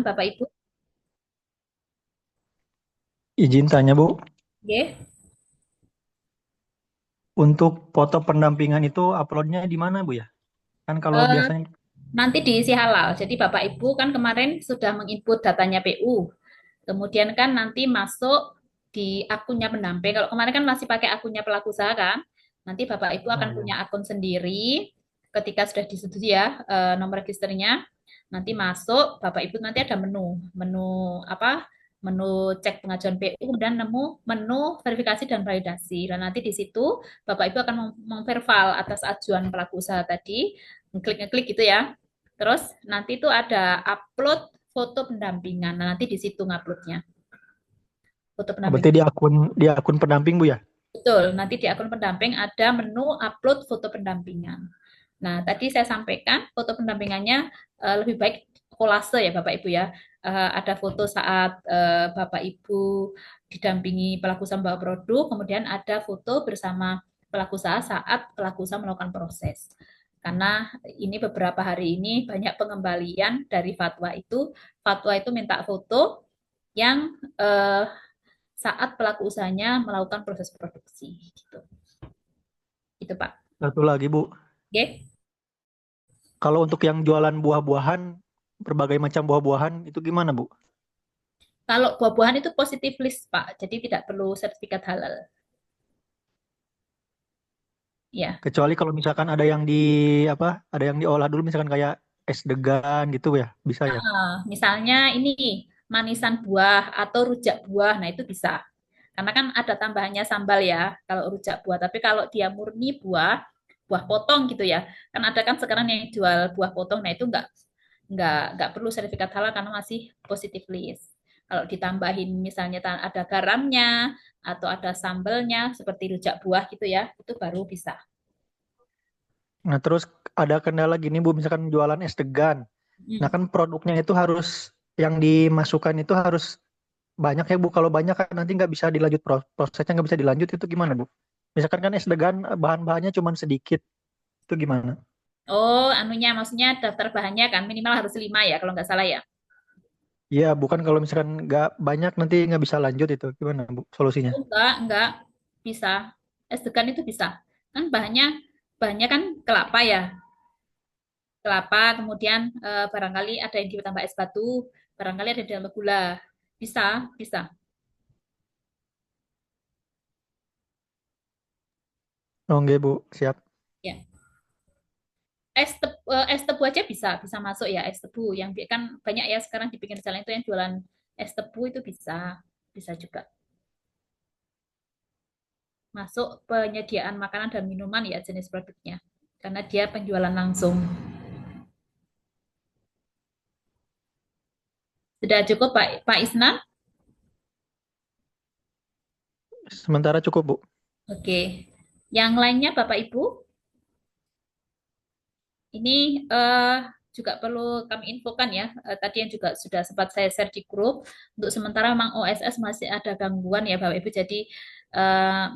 Bapak Ibu. Izin tanya Bu, Oke. untuk foto pendampingan itu uploadnya di mana Bu ya? Kan kalau Eh, biasanya, Nanti diisi halal. Jadi Bapak Ibu kan kemarin sudah menginput datanya PU. Kemudian kan nanti masuk di akunnya pendamping. Kalau kemarin kan masih pakai akunnya pelaku usaha kan. Nanti Bapak Ibu akan oh ya. punya akun sendiri. Ketika sudah disetujui ya nomor registernya, nanti masuk Bapak Ibu nanti ada menu, menu apa? Menu cek pengajuan PU, kemudian nemu menu verifikasi dan validasi. Dan nanti di situ Bapak Ibu akan memverval atas ajuan pelaku usaha tadi, ngeklik-ngeklik gitu ya. Terus nanti itu ada upload foto pendampingan. Nah, nanti di situ nguploadnya. Foto Oh, berarti pendampingan. di akun pendamping Bu ya? Betul, nanti di akun pendamping ada menu upload foto pendampingan. Nah, tadi saya sampaikan foto pendampingannya lebih baik kolase ya Bapak Ibu ya. Ada foto saat Bapak Ibu didampingi pelaku usaha membawa produk, kemudian ada foto bersama pelaku usaha saat pelaku usaha melakukan proses. Karena ini beberapa hari ini banyak pengembalian dari fatwa itu. Fatwa itu minta foto yang saat pelaku usahanya melakukan proses produksi. Gitu. Itu Pak. Satu lagi Bu, Oke. kalau untuk yang jualan buah-buahan, berbagai macam buah-buahan itu gimana Bu? Kalau buah-buahan itu positif list Pak, jadi tidak perlu sertifikat halal. Ya. Kecuali kalau misalkan ada yang diolah dulu misalkan kayak es degan gitu ya, bisa ya? Misalnya ini manisan buah atau rujak buah, nah itu bisa. Karena kan ada tambahannya sambal ya kalau rujak buah. Tapi kalau dia murni buah, buah potong gitu ya. Kan ada kan sekarang yang jual buah potong, nah itu nggak perlu sertifikat halal karena masih positif list. Kalau ditambahin misalnya ada garamnya atau ada sambalnya seperti rujak buah gitu ya, itu baru bisa. Nah terus ada kendala gini Bu, misalkan jualan es degan. Nah Hmm. kan produknya itu harus, yang dimasukkan itu harus banyak ya Bu. Kalau banyak kan nanti nggak bisa dilanjut, prosesnya nggak bisa dilanjut, itu gimana Bu? Misalkan kan es degan bahan-bahannya cuma sedikit, itu gimana? Oh, anunya maksudnya daftar bahannya kan minimal harus 5 ya kalau nggak salah ya. Iya, bukan kalau misalkan nggak banyak nanti nggak bisa lanjut, itu gimana Bu solusinya? Oh, enggak bisa. Es degan itu bisa. Kan bahannya kan kelapa ya. Kelapa, kemudian barangkali ada yang ditambah es batu, barangkali ada yang ditambah gula. Bisa, bisa. Oh nggak Bu, siap. Ya. Es tebu aja bisa, bisa masuk ya es tebu yang kan banyak ya sekarang di pinggir jalan itu yang jualan es tebu itu bisa, bisa juga. Masuk penyediaan makanan dan minuman ya jenis produknya. Karena dia penjualan langsung. Sudah cukup Pak Isnan? Sementara cukup Bu. Oke. Yang lainnya Bapak Ibu, ini juga perlu kami infokan ya. Tadi yang juga sudah sempat saya share di grup. Untuk sementara memang OSS masih ada gangguan ya Bapak Ibu. Jadi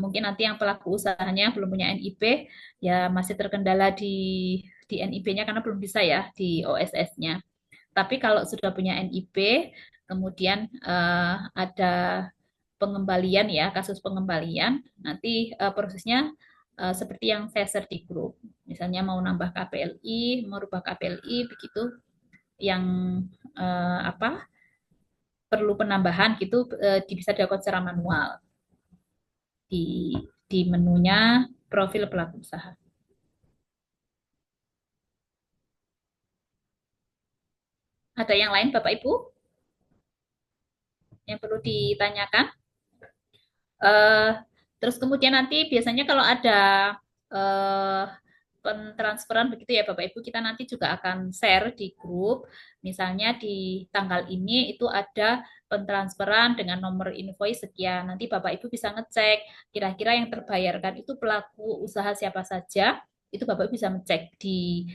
mungkin nanti yang pelaku usahanya belum punya NIP ya masih terkendala di NIP-nya karena belum bisa ya di OSS-nya. Tapi kalau sudah punya NIP, kemudian ada pengembalian ya, kasus pengembalian, nanti prosesnya seperti yang saya share di grup. Misalnya mau nambah KPLI, merubah KPLI, begitu yang apa perlu penambahan gitu bisa dilakukan secara manual di menunya profil pelaku usaha. Ada yang lain Bapak Ibu yang perlu ditanyakan? Eh, Terus kemudian nanti biasanya kalau ada eh, pentransferan begitu ya Bapak Ibu, kita nanti juga akan share di grup. Misalnya di tanggal ini itu ada pentransferan dengan nomor invoice sekian. Nanti Bapak Ibu bisa ngecek kira-kira yang terbayarkan itu pelaku usaha siapa saja. Itu Bapak Ibu bisa ngecek di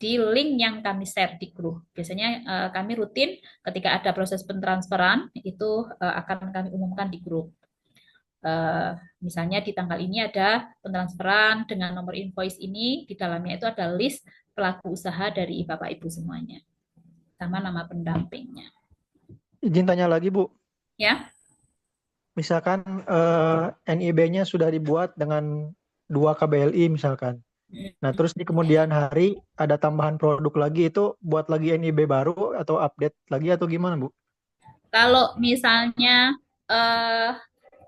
link yang kami share di grup. Biasanya kami rutin ketika ada proses pentransferan itu akan kami umumkan di grup. Eh, Misalnya di tanggal ini ada pentransferan dengan nomor invoice ini, di dalamnya itu ada list pelaku usaha dari Bapak Ibu semuanya, sama nama pendampingnya. izin tanya lagi Bu, Ya. misalkan NIB-nya sudah dibuat dengan 2 KBLI misalkan. Nah, terus di kemudian hari ada tambahan produk lagi itu buat lagi NIB baru atau update lagi atau gimana, Bu? Kalau misalnya eh,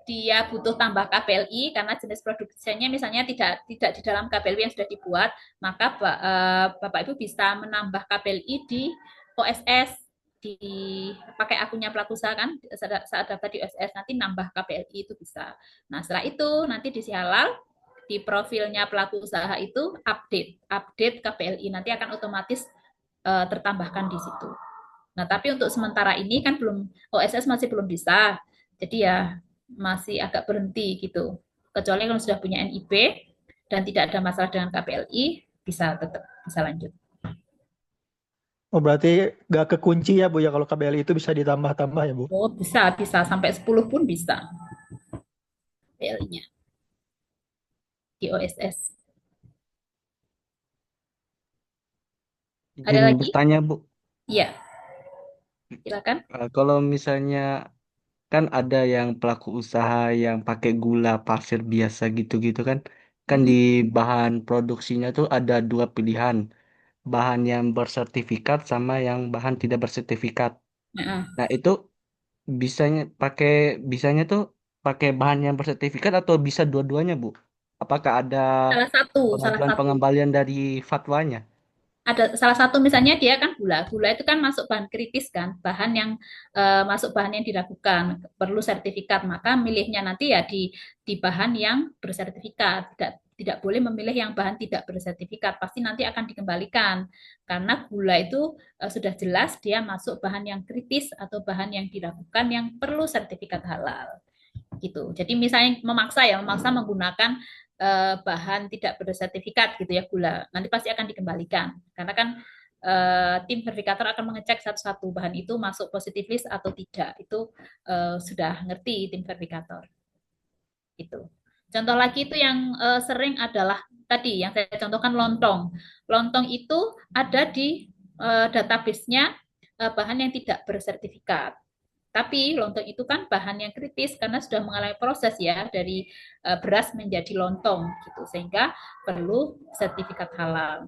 dia butuh tambah KPLI karena jenis produksinya misalnya tidak tidak di dalam KPLI yang sudah dibuat, maka Bapak Ibu bisa menambah KPLI di OSS, di pakai akunnya pelaku usaha kan, saat daftar di OSS nanti nambah KPLI itu bisa. Nah, setelah itu nanti di Sihalal di profilnya pelaku usaha itu update update KPLI nanti akan otomatis tertambahkan di situ. Nah, tapi untuk sementara ini kan belum, OSS masih belum bisa. Jadi ya masih agak berhenti gitu. Kecuali kalau sudah punya NIB dan tidak ada masalah dengan KPLI, bisa tetap bisa lanjut. Oh, berarti gak kekunci ya, Bu, ya kalau KBLI itu bisa ditambah-tambah ya, Bu? Oh, bisa, bisa sampai 10 pun bisa KPLI-nya di OSS. Ada Izin lagi? bertanya, Bu. Iya, silakan. Kalau misalnya kan ada yang pelaku usaha yang pakai gula pasir biasa gitu-gitu kan. Kan di Mm-mm. bahan produksinya tuh ada dua pilihan. Bahan yang bersertifikat sama yang bahan tidak bersertifikat. Nah, Nah, itu bisanya pakai bisanya tuh pakai bahan yang bersertifikat atau bisa dua-duanya, Bu? Apakah ada salah satu. pengajuan-pengembalian dari fatwanya? Ada salah satu misalnya dia kan gula. Gula itu kan masuk bahan kritis kan, bahan yang masuk bahan yang diragukan, perlu sertifikat. Maka milihnya nanti ya di bahan yang bersertifikat. Tidak boleh memilih yang bahan tidak bersertifikat, pasti nanti akan dikembalikan. Karena gula itu sudah jelas dia masuk bahan yang kritis atau bahan yang diragukan yang perlu sertifikat halal gitu. Jadi misalnya memaksa menggunakan bahan tidak bersertifikat gitu ya gula, nanti pasti akan dikembalikan karena kan tim verifikator akan mengecek satu-satu bahan itu masuk positif list atau tidak. Itu sudah ngerti tim verifikator itu. Contoh lagi itu yang sering adalah tadi yang saya contohkan lontong. Lontong itu ada di database-nya bahan yang tidak bersertifikat. Tapi lontong itu kan bahan yang kritis karena sudah mengalami proses ya dari beras menjadi lontong gitu sehingga perlu sertifikat halal.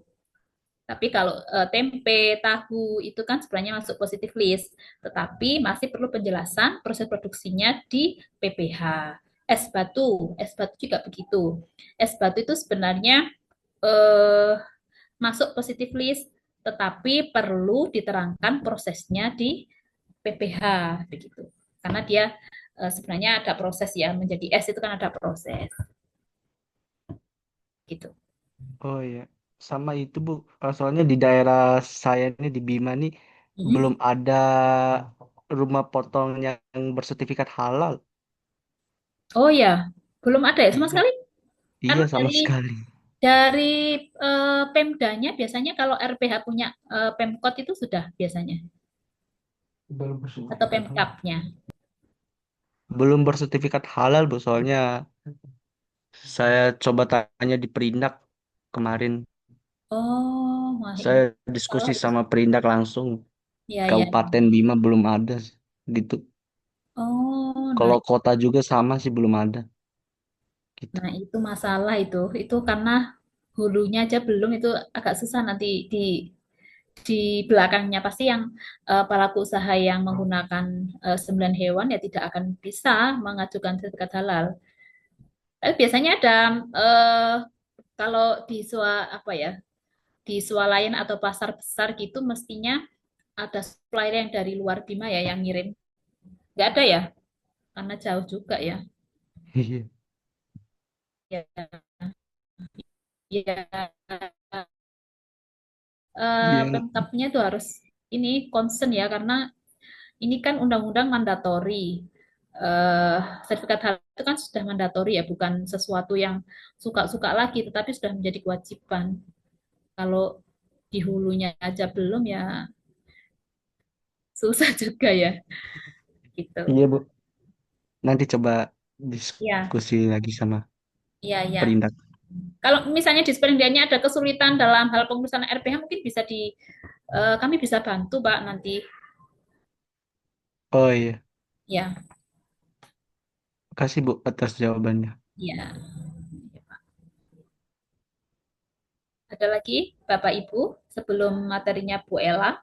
Tapi kalau tempe, tahu itu kan sebenarnya masuk positif list, tetapi masih perlu penjelasan proses produksinya di PPH. Es batu juga begitu. Es batu itu sebenarnya eh, masuk positif list, tetapi perlu diterangkan prosesnya di PPH begitu. Karena dia sebenarnya ada proses ya menjadi es itu kan ada proses gitu. Oh iya, sama itu Bu. Soalnya di daerah saya ini di Bima nih Hmm. belum ada rumah potong yang bersertifikat halal. Oh ya, belum ada ya sama Iya, sekali. iya Karena sama sekali. dari Pemdanya biasanya kalau RPH punya Pemkot itu sudah biasanya Belum atau bersertifikat halal. Pemkapnya. Belum bersertifikat halal Bu, soalnya saya coba tanya di Perindak kemarin. Oh, wah ini Saya salah diskusi itu. sama Perindak langsung. Ya ya. Kabupaten Bima belum ada gitu. Oh, nah Kalau kota juga sama sih belum ada gitu. nah itu masalah itu. Itu karena hulunya aja belum itu agak susah nanti di belakangnya pasti yang pelaku usaha yang menggunakan sembilan hewan ya tidak akan bisa mengajukan sertifikat halal. Tapi biasanya ada eh, kalau di apa ya di swalayan atau pasar besar gitu mestinya ada supplier yang dari luar Bima ya yang ngirim. Nggak ada ya karena jauh juga ya. Iya. Ya, ya Iya. Pemkapnya itu harus ini concern ya karena ini kan undang-undang mandatori. Eh, Sertifikat halal itu kan sudah mandatori ya, bukan sesuatu yang suka-suka lagi, tetapi sudah menjadi kewajiban. Kalau di hulunya aja belum ya susah juga ya, gitu. Iya, Bu. Nanti coba Ya, diskusi lagi sama ya, ya. Perindak. Kalau misalnya di Springdania ada kesulitan dalam hal pengurusan RPH, mungkin bisa kami bisa bantu, Pak, nanti. Oh iya, Ya, makasih Bu atas jawabannya. ya. Ada lagi Bapak Ibu sebelum materinya Bu Ella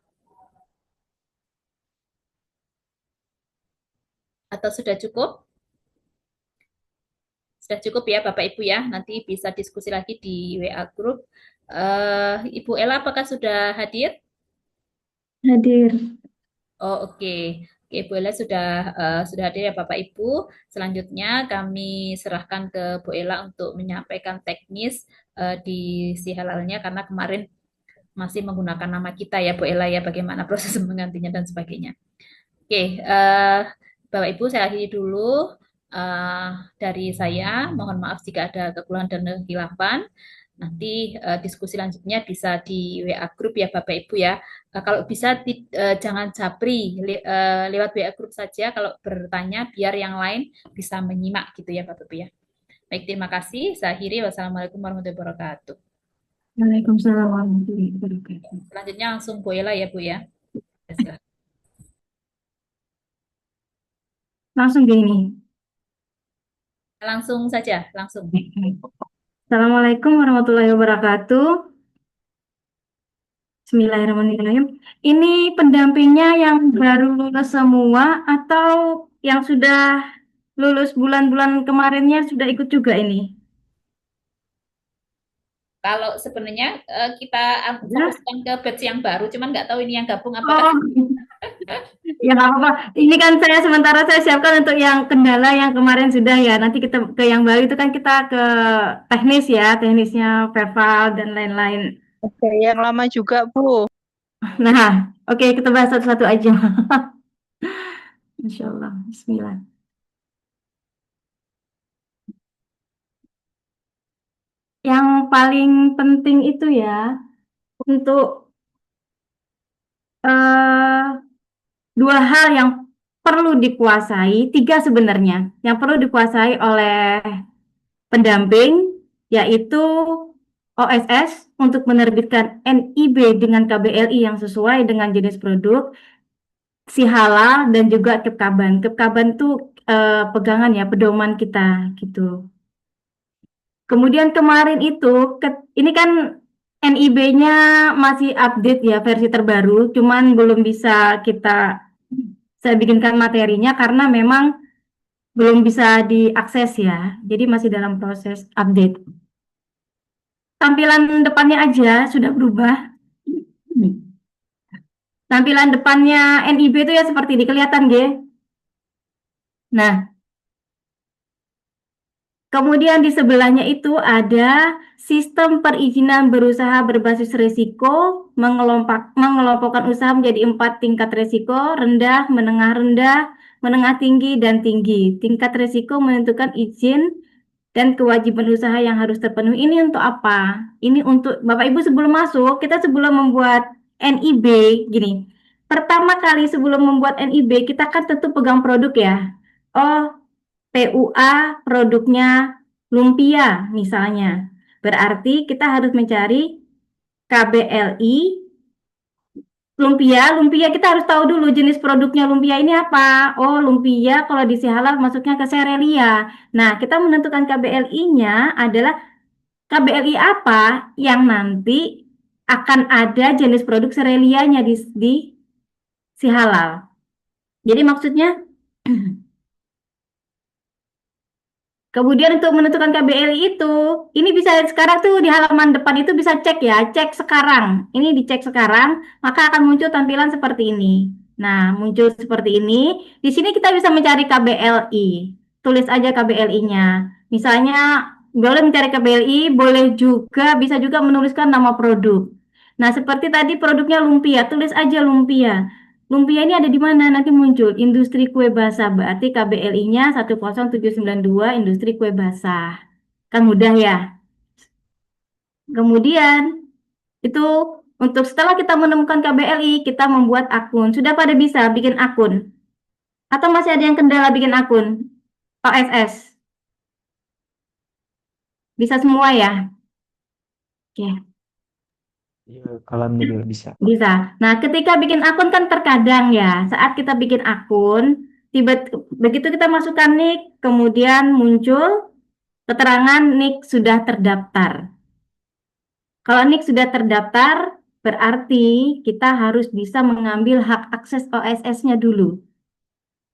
atau sudah cukup? Sudah cukup ya Bapak Ibu ya. Nanti bisa diskusi lagi di WA Group. Ibu Ella apakah sudah hadir? Hadir. Oh, oke. Oke, Bu Ella sudah hadir ya Bapak Ibu. Selanjutnya kami serahkan ke Bu Ella untuk menyampaikan teknis di si halalnya karena kemarin masih menggunakan nama kita ya Bu Ella ya, bagaimana proses menggantinya dan sebagainya. Oke, Bapak Ibu saya akhiri dulu eh, dari saya. Mohon maaf jika ada kekurangan dan kehilafan. Nanti diskusi lanjutnya bisa di WA Group ya Bapak Ibu ya. Kalau bisa jangan japri lewat WA Group saja kalau bertanya biar yang lain bisa menyimak gitu ya Bapak Ibu ya. Baik, terima kasih. Saya akhiri. Wassalamualaikum warahmatullahi wabarakatuh. Waalaikumsalam warahmatullahi wabarakatuh. Selanjutnya langsung Bu Ella ya Bu ya. Silakan. Langsung gini. Langsung saja, langsung. Assalamualaikum warahmatullahi wabarakatuh. Bismillahirrahmanirrahim. Ini pendampingnya yang baru lulus semua atau yang sudah lulus bulan-bulan kemarinnya sudah ikut juga ini? Kalau sebenarnya kita Ya? fokuskan ke batch yang baru, cuman nggak tahu ini yang gabung apakah. Oh, ya nggak apa-apa. Ini kan sementara saya siapkan untuk yang kendala yang kemarin sudah ya. Nanti kita ke yang baru itu kan kita ke teknis ya, teknisnya verbal dan lain-lain. Oke, yang lama juga, Bu. Nah, oke kita bahas satu-satu aja. Insya Allah. Bismillah. Yang paling penting itu ya untuk eh, dua hal yang perlu dikuasai, tiga sebenarnya yang perlu dikuasai oleh pendamping, yaitu OSS untuk menerbitkan NIB dengan KBLI yang sesuai dengan jenis produk, si halal dan juga kepkaban. Kepkaban itu pegangan ya, pedoman kita gitu. Kemudian kemarin itu, ini kan NIB-nya masih update ya, versi terbaru, cuman belum bisa saya bikinkan materinya karena memang belum bisa diakses ya, jadi masih dalam proses update. Tampilan depannya aja sudah berubah. Tampilan depannya NIB itu ya seperti ini, kelihatan G. Nah, kemudian di sebelahnya itu ada sistem perizinan berusaha berbasis risiko, mengelompokkan usaha menjadi 4 tingkat risiko, rendah, menengah tinggi, dan tinggi. Tingkat risiko menentukan izin dan kewajiban usaha yang harus terpenuhi. Ini untuk apa? Ini untuk Bapak Ibu sebelum masuk, kita sebelum membuat NIB, gini. Pertama kali sebelum membuat NIB, kita kan tentu pegang produk ya. Oh, PUA produknya lumpia misalnya. Berarti kita harus mencari KBLI lumpia. Lumpia kita harus tahu dulu jenis produknya lumpia ini apa. Oh, lumpia kalau di halal masuknya ke serelia. Nah, kita menentukan KBLI-nya adalah KBLI apa yang nanti akan ada jenis produk serelianya di si halal. Jadi maksudnya kemudian untuk menentukan KBLI itu, ini bisa sekarang tuh di halaman depan itu bisa cek ya, cek sekarang. Ini dicek sekarang, maka akan muncul tampilan seperti ini. Nah, muncul seperti ini. Di sini kita bisa mencari KBLI. Tulis aja KBLI-nya. Misalnya, boleh mencari KBLI, boleh juga, bisa juga menuliskan nama produk. Nah, seperti tadi produknya lumpia, tulis aja lumpia. Lumpia ini ada di mana? Nanti muncul industri kue basah. Berarti KBLI-nya 10792 industri kue basah. Kan mudah ya. Kemudian itu untuk setelah kita menemukan KBLI, kita membuat akun. Sudah pada bisa bikin akun? Atau masih ada yang kendala bikin akun? OSS. Bisa semua ya? Oke. Iya, kalamnya juga bisa. Bisa. Nah, ketika bikin akun kan terkadang ya, saat kita bikin akun, tiba begitu kita masukkan nick, kemudian muncul keterangan nick sudah terdaftar. Kalau nick sudah terdaftar, berarti kita harus bisa mengambil hak akses OSS-nya dulu.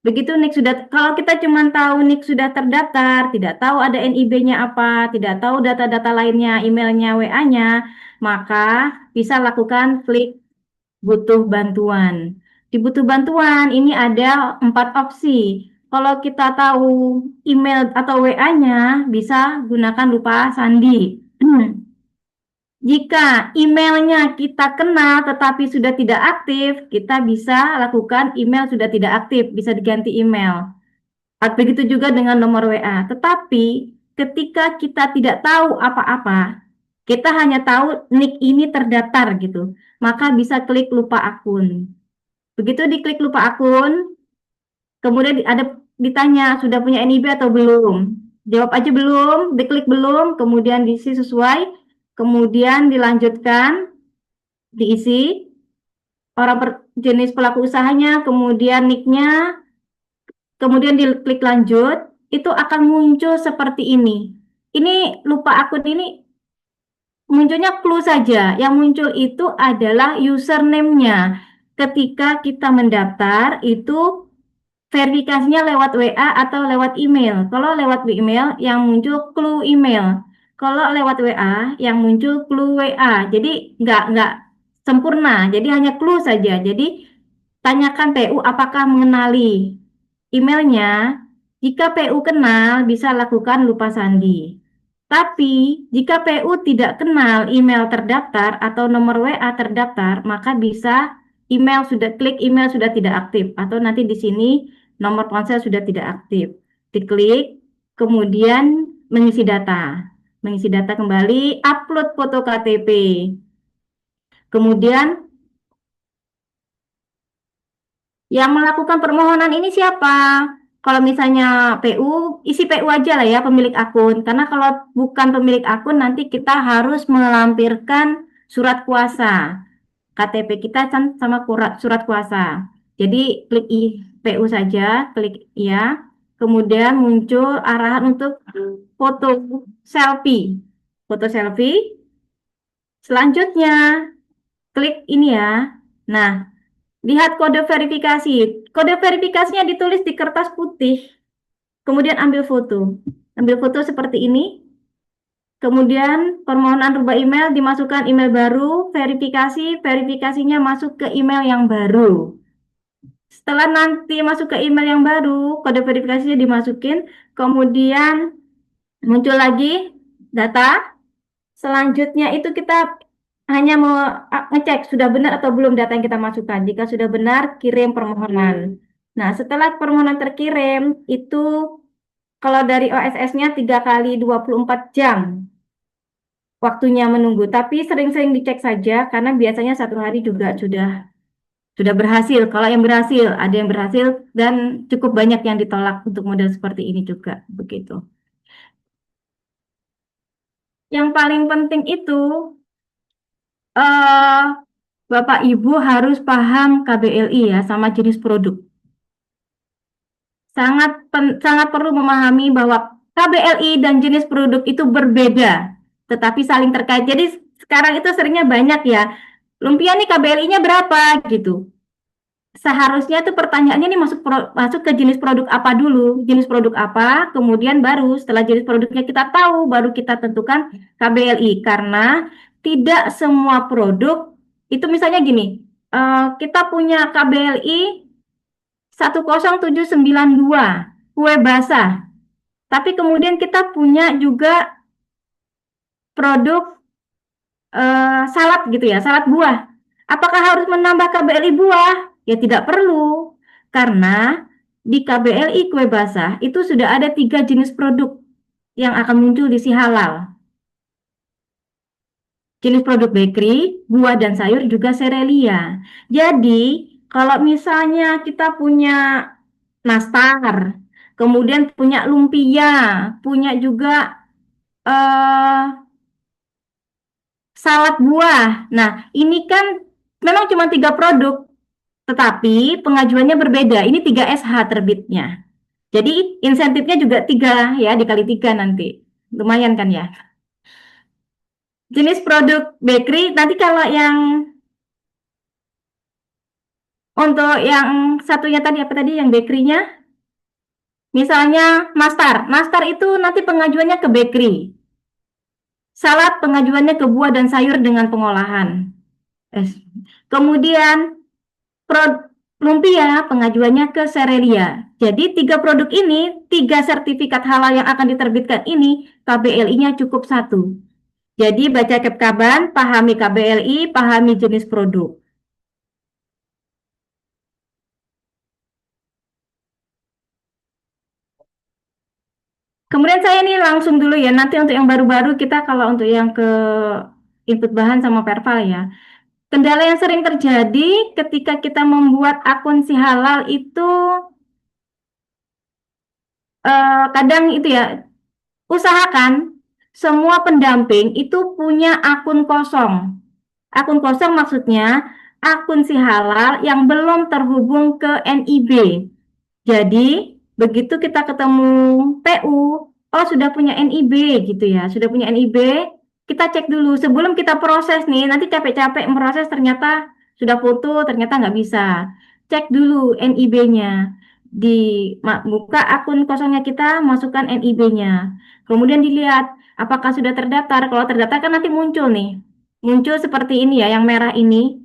Begitu nick sudah, kalau kita cuma tahu nick sudah terdaftar, tidak tahu ada NIB-nya apa, tidak tahu data-data lainnya, emailnya, WA-nya, maka bisa lakukan klik butuh bantuan. Di butuh bantuan ini ada 4 opsi. Kalau kita tahu email atau WA-nya, bisa gunakan lupa sandi. Jika emailnya kita kenal tetapi sudah tidak aktif, kita bisa lakukan email sudah tidak aktif, bisa diganti email. Begitu juga dengan nomor WA. Tetapi ketika kita tidak tahu apa-apa, kita hanya tahu nick ini terdaftar gitu, maka bisa klik lupa akun. Begitu diklik lupa akun, kemudian ada ditanya sudah punya NIB atau belum. Jawab aja belum, diklik belum, kemudian diisi sesuai, kemudian dilanjutkan, diisi jenis pelaku usahanya, kemudian nicknya, kemudian diklik lanjut, itu akan muncul seperti ini. Ini lupa akun ini munculnya clue saja. Yang muncul itu adalah username-nya. Ketika kita mendaftar, itu verifikasinya lewat WA atau lewat email. Kalau lewat email, yang muncul clue email. Kalau lewat WA, yang muncul clue WA. Jadi nggak sempurna. Jadi hanya clue saja. Jadi tanyakan PU apakah mengenali emailnya. Jika PU kenal, bisa lakukan lupa sandi. Tapi jika PU tidak kenal email terdaftar atau nomor WA terdaftar, maka bisa klik email sudah tidak aktif atau nanti di sini nomor ponsel sudah tidak aktif. Diklik, kemudian mengisi data. Mengisi data kembali, upload foto KTP. Kemudian yang melakukan permohonan ini siapa? Kalau misalnya PU, isi PU aja lah ya pemilik akun. Karena kalau bukan pemilik akun nanti kita harus melampirkan surat kuasa. KTP kita kan sama surat kuasa. Jadi klik PU saja, klik ya. Kemudian muncul arahan untuk foto selfie. Foto selfie. Selanjutnya klik ini ya. Nah, lihat kode verifikasi. Kode verifikasinya ditulis di kertas putih. Kemudian ambil foto. Ambil foto seperti ini. Kemudian permohonan rubah email, dimasukkan email baru, verifikasinya masuk ke email yang baru. Setelah nanti masuk ke email yang baru, kode verifikasinya dimasukin, kemudian muncul lagi data. Selanjutnya itu kita hanya mau ngecek sudah benar atau belum data yang kita masukkan. Jika sudah benar, kirim permohonan. Nah, setelah permohonan terkirim, itu kalau dari OSS-nya 3 kali 24 jam waktunya menunggu. Tapi sering-sering dicek saja karena biasanya 1 hari juga sudah berhasil. Kalau yang berhasil, ada yang berhasil dan cukup banyak yang ditolak untuk model seperti ini juga. Begitu. Yang paling penting itu eh, Bapak Ibu harus paham KBLI ya sama jenis produk. Sangat perlu memahami bahwa KBLI dan jenis produk itu berbeda, tetapi saling terkait. Jadi sekarang itu seringnya banyak ya, lumpia nih KBLI-nya berapa gitu. Seharusnya tuh pertanyaannya nih masuk ke jenis produk apa dulu, jenis produk apa, kemudian baru setelah jenis produknya kita tahu, baru kita tentukan KBLI. Karena tidak semua produk itu misalnya gini, kita punya KBLI 10792 kue basah, tapi kemudian kita punya juga produk salad gitu ya, salad buah. Apakah harus menambah KBLI buah? Ya tidak perlu, karena di KBLI kue basah itu sudah ada 3 jenis produk yang akan muncul di si halal. Jenis produk bakery, buah dan sayur juga serelia. Jadi kalau misalnya kita punya nastar, kemudian punya lumpia, punya juga salad buah. Nah, ini kan memang cuma 3 produk, tetapi pengajuannya berbeda. Ini 3 SH terbitnya. Jadi insentifnya juga 3 ya, dikali 3 nanti. Lumayan kan ya. Jenis produk bakery, nanti kalau yang untuk yang satunya tadi apa tadi yang bakery-nya? Misalnya nastar. Nastar itu nanti pengajuannya ke bakery. Salad pengajuannya ke buah dan sayur dengan pengolahan. Kemudian lumpia pengajuannya ke Serelia. Jadi 3 produk ini, 3 sertifikat halal yang akan diterbitkan ini, KBLI-nya cukup 1. Jadi baca Kepkaban, pahami KBLI, pahami jenis produk. Kemudian saya ini langsung dulu ya, nanti untuk yang baru-baru kita kalau untuk yang ke input bahan sama perval ya. Kendala yang sering terjadi ketika kita membuat akun si halal itu kadang itu ya, usahakan semua pendamping itu punya akun kosong. Akun kosong maksudnya akun si halal yang belum terhubung ke NIB. Jadi, begitu kita ketemu PU, oh sudah punya NIB gitu ya, sudah punya NIB, kita cek dulu sebelum kita proses nih, nanti capek-capek proses ternyata sudah foto, ternyata nggak bisa. Cek dulu NIB-nya. Buka akun kosongnya kita, masukkan NIB-nya. Kemudian dilihat apakah sudah terdaftar. Kalau terdaftar kan nanti muncul nih. Muncul seperti ini ya, yang merah ini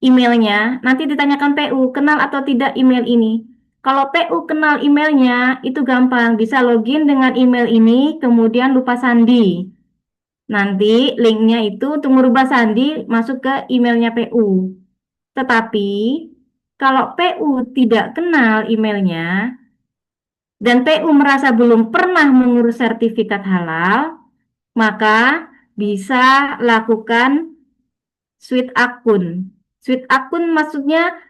emailnya, nanti ditanyakan PU, kenal atau tidak email ini. Kalau PU kenal emailnya, itu gampang, bisa login dengan email ini, kemudian lupa sandi. Nanti linknya itu untuk merubah sandi masuk ke emailnya PU. Tetapi, kalau PU tidak kenal emailnya, dan PU merasa belum pernah mengurus sertifikat halal, maka bisa lakukan switch akun. Switch akun maksudnya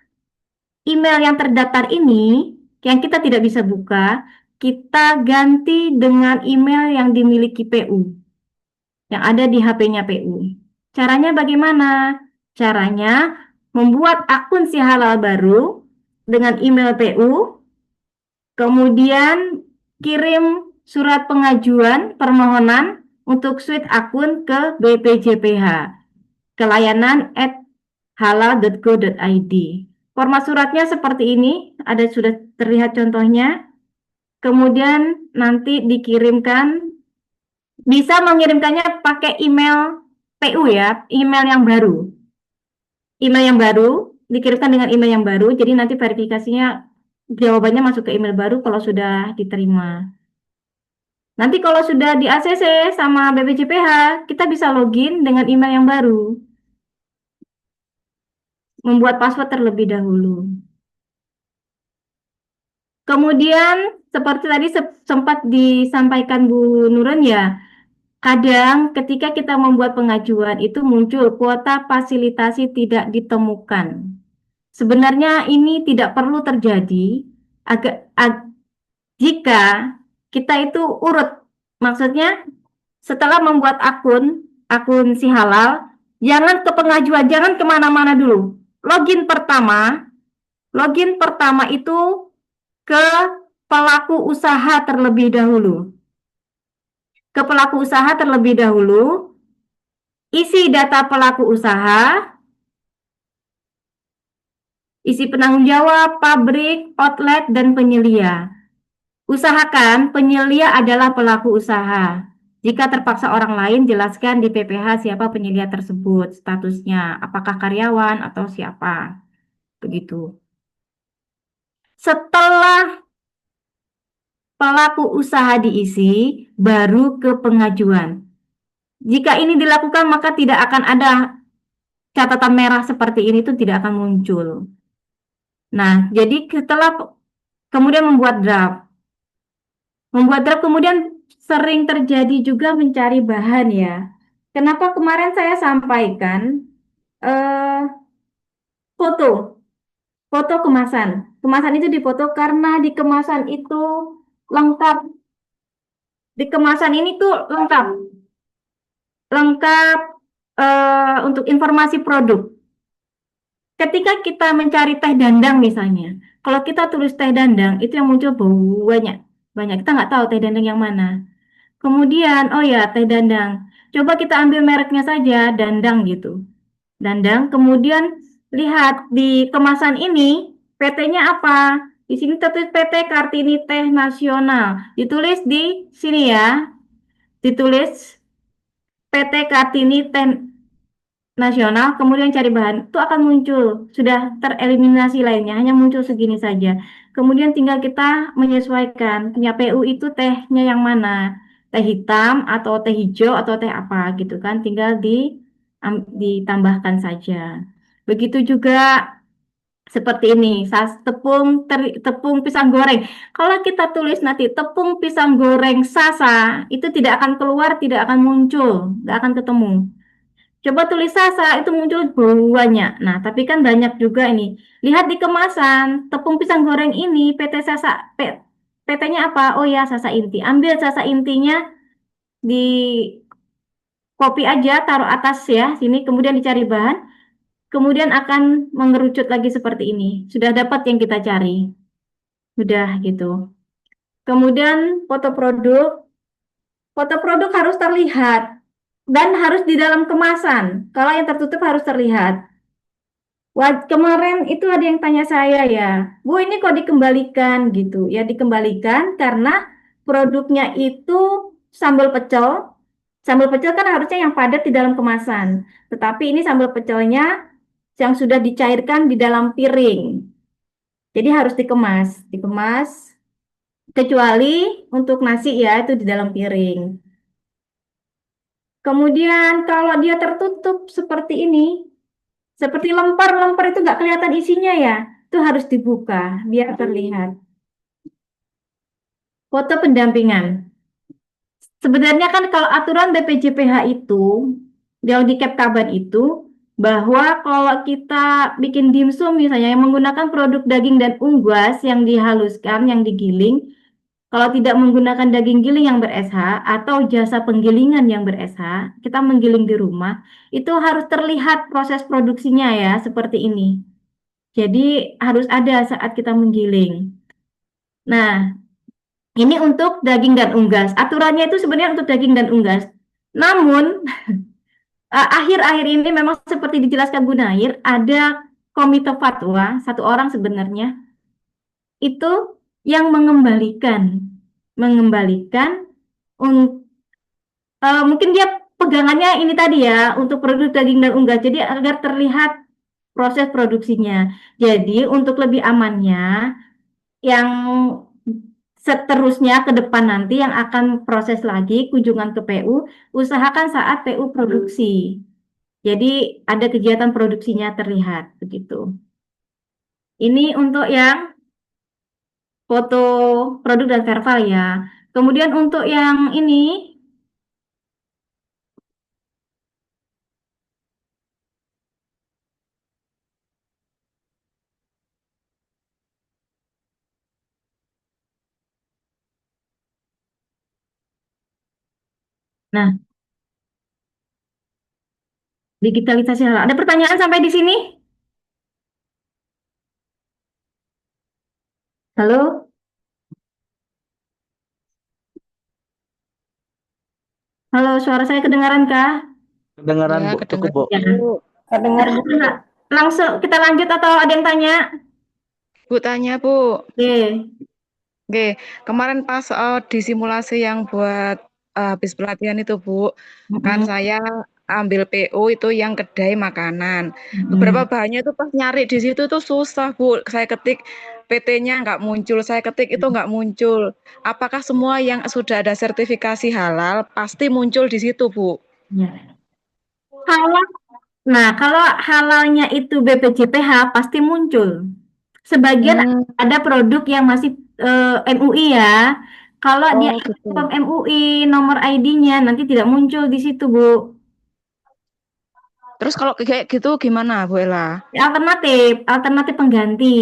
email yang terdaftar ini yang kita tidak bisa buka, kita ganti dengan email yang dimiliki PU, yang ada di HP-nya PU. Caranya bagaimana? Caranya membuat akun si halal baru dengan email PU, kemudian kirim surat pengajuan permohonan untuk switch akun ke BPJPH, ke layanan@halal.go.id. Format suratnya seperti ini, ada sudah terlihat contohnya. Kemudian nanti dikirimkan, bisa mengirimkannya pakai email PU ya, email yang baru. Email yang baru, dikirimkan dengan email yang baru, jadi nanti verifikasinya, jawabannya masuk ke email baru kalau sudah diterima. Nanti kalau sudah di ACC sama BPJPH, kita bisa login dengan email yang baru. Membuat password terlebih dahulu. Kemudian seperti tadi sempat disampaikan Bu Nurun ya, kadang ketika kita membuat pengajuan itu muncul kuota fasilitasi tidak ditemukan. Sebenarnya ini tidak perlu terjadi jika kita itu urut. Maksudnya setelah membuat akun si halal, jangan ke pengajuan, jangan kemana-mana dulu. Login pertama itu ke pelaku usaha terlebih dahulu. Ke pelaku usaha terlebih dahulu, isi data pelaku usaha, isi penanggung jawab, pabrik, outlet, dan penyelia. Usahakan penyelia adalah pelaku usaha. Jika terpaksa orang lain, jelaskan di PPH siapa penyelia tersebut, statusnya, apakah karyawan atau siapa. Begitu. Setelah pelaku usaha diisi, baru ke pengajuan. Jika ini dilakukan, maka tidak akan ada catatan merah seperti ini, itu tidak akan muncul. Nah, jadi setelah kemudian membuat draft. Membuat draft kemudian sering terjadi juga mencari bahan ya. Kenapa kemarin saya sampaikan foto kemasan. Kemasan itu difoto karena di kemasan itu lengkap. Di kemasan ini tuh lengkap untuk informasi produk. Ketika kita mencari teh dandang misalnya, kalau kita tulis teh dandang, itu yang muncul banyak. Banyak, kita nggak tahu teh dandang yang mana. Kemudian, oh ya, teh dandang. Coba kita ambil mereknya saja, dandang gitu. Dandang, kemudian lihat di kemasan ini, PT-nya apa? Di sini tertulis PT Kartini Teh Nasional. Ditulis di sini ya, ditulis PT Kartini Teh Nasional, kemudian cari bahan, itu akan muncul, sudah tereliminasi lainnya, hanya muncul segini saja. Kemudian tinggal kita menyesuaikan, punya PU itu tehnya yang mana, teh hitam atau teh hijau atau teh apa gitu kan, tinggal ditambahkan saja. Begitu juga seperti ini, tepung pisang goreng. Kalau kita tulis nanti tepung pisang goreng Sasa, itu tidak akan keluar, tidak akan muncul, tidak akan ketemu. Coba tulis Sasa itu muncul banyak. Nah, tapi kan banyak juga ini. Lihat di kemasan, tepung pisang goreng ini PT Sasa, PT-nya apa? Oh ya, Sasa Inti. Ambil Sasa Intinya di copy aja, taruh atas ya, sini kemudian dicari bahan, kemudian akan mengerucut lagi seperti ini. Sudah dapat yang kita cari. Sudah gitu. Kemudian foto produk harus terlihat dan harus di dalam kemasan. Kalau yang tertutup harus terlihat. Wah, kemarin itu ada yang tanya saya ya, Bu ini kok dikembalikan gitu? Ya dikembalikan karena produknya itu sambal pecel. Sambal pecel kan harusnya yang padat di dalam kemasan. Tetapi ini sambal pecelnya yang sudah dicairkan di dalam piring. Jadi harus dikemas. Kecuali untuk nasi ya itu di dalam piring. Kemudian kalau dia tertutup seperti ini, seperti lempar itu nggak kelihatan isinya ya. Itu harus dibuka biar terlihat. Foto pendampingan. Sebenarnya kan kalau aturan BPJPH itu, yang di Kepkaban itu, bahwa kalau kita bikin dimsum misalnya yang menggunakan produk daging dan unggas yang dihaluskan, yang digiling, kalau tidak menggunakan daging giling yang ber-SH atau jasa penggilingan yang ber-SH, kita menggiling di rumah, itu harus terlihat proses produksinya ya, seperti ini. Jadi harus ada saat kita menggiling. Nah, ini untuk daging dan unggas. Aturannya itu sebenarnya untuk daging dan unggas. Namun, akhir-akhir ini memang seperti dijelaskan Bu Nair, ada komite fatwa, satu orang sebenarnya, itu yang mengembalikan mungkin dia pegangannya ini tadi ya untuk produk daging dan unggas jadi agar terlihat proses produksinya. Jadi untuk lebih amannya yang seterusnya ke depan nanti yang akan proses lagi kunjungan ke PU, usahakan saat PU produksi. Jadi ada kegiatan produksinya terlihat begitu. Ini untuk yang foto produk dan verbal ya. Kemudian untuk yang ini, nah, digitalisasi halal. Ada pertanyaan sampai di sini? Halo? Halo, suara saya kedengaran kah? Kedengaran Ya, Bu, cukup Bu. kedengaran Ya, Bu. kedengar. Langsung kita lanjut atau ada yang tanya? Bu tanya Bu. Oke. Oke, kemarin pas di simulasi yang buat habis pelatihan itu Bu, kan Mm-mm. saya ambil PO itu yang kedai makanan. Beberapa Mm-mm. bahannya itu pas nyari di situ tuh susah Bu. Saya ketik PT-nya nggak muncul, saya ketik itu nggak muncul. Apakah semua yang sudah ada sertifikasi halal pasti muncul di situ Bu? Ya. Kalau, nah, kalau halalnya itu BPJPH pasti muncul. Sebagian Hmm, ada produk yang masih MUI ya. Kalau dia oh gitu. MUI nomor ID-nya nanti tidak muncul di situ, Bu. Terus kalau kayak gitu gimana Bu Ella? Alternatif pengganti.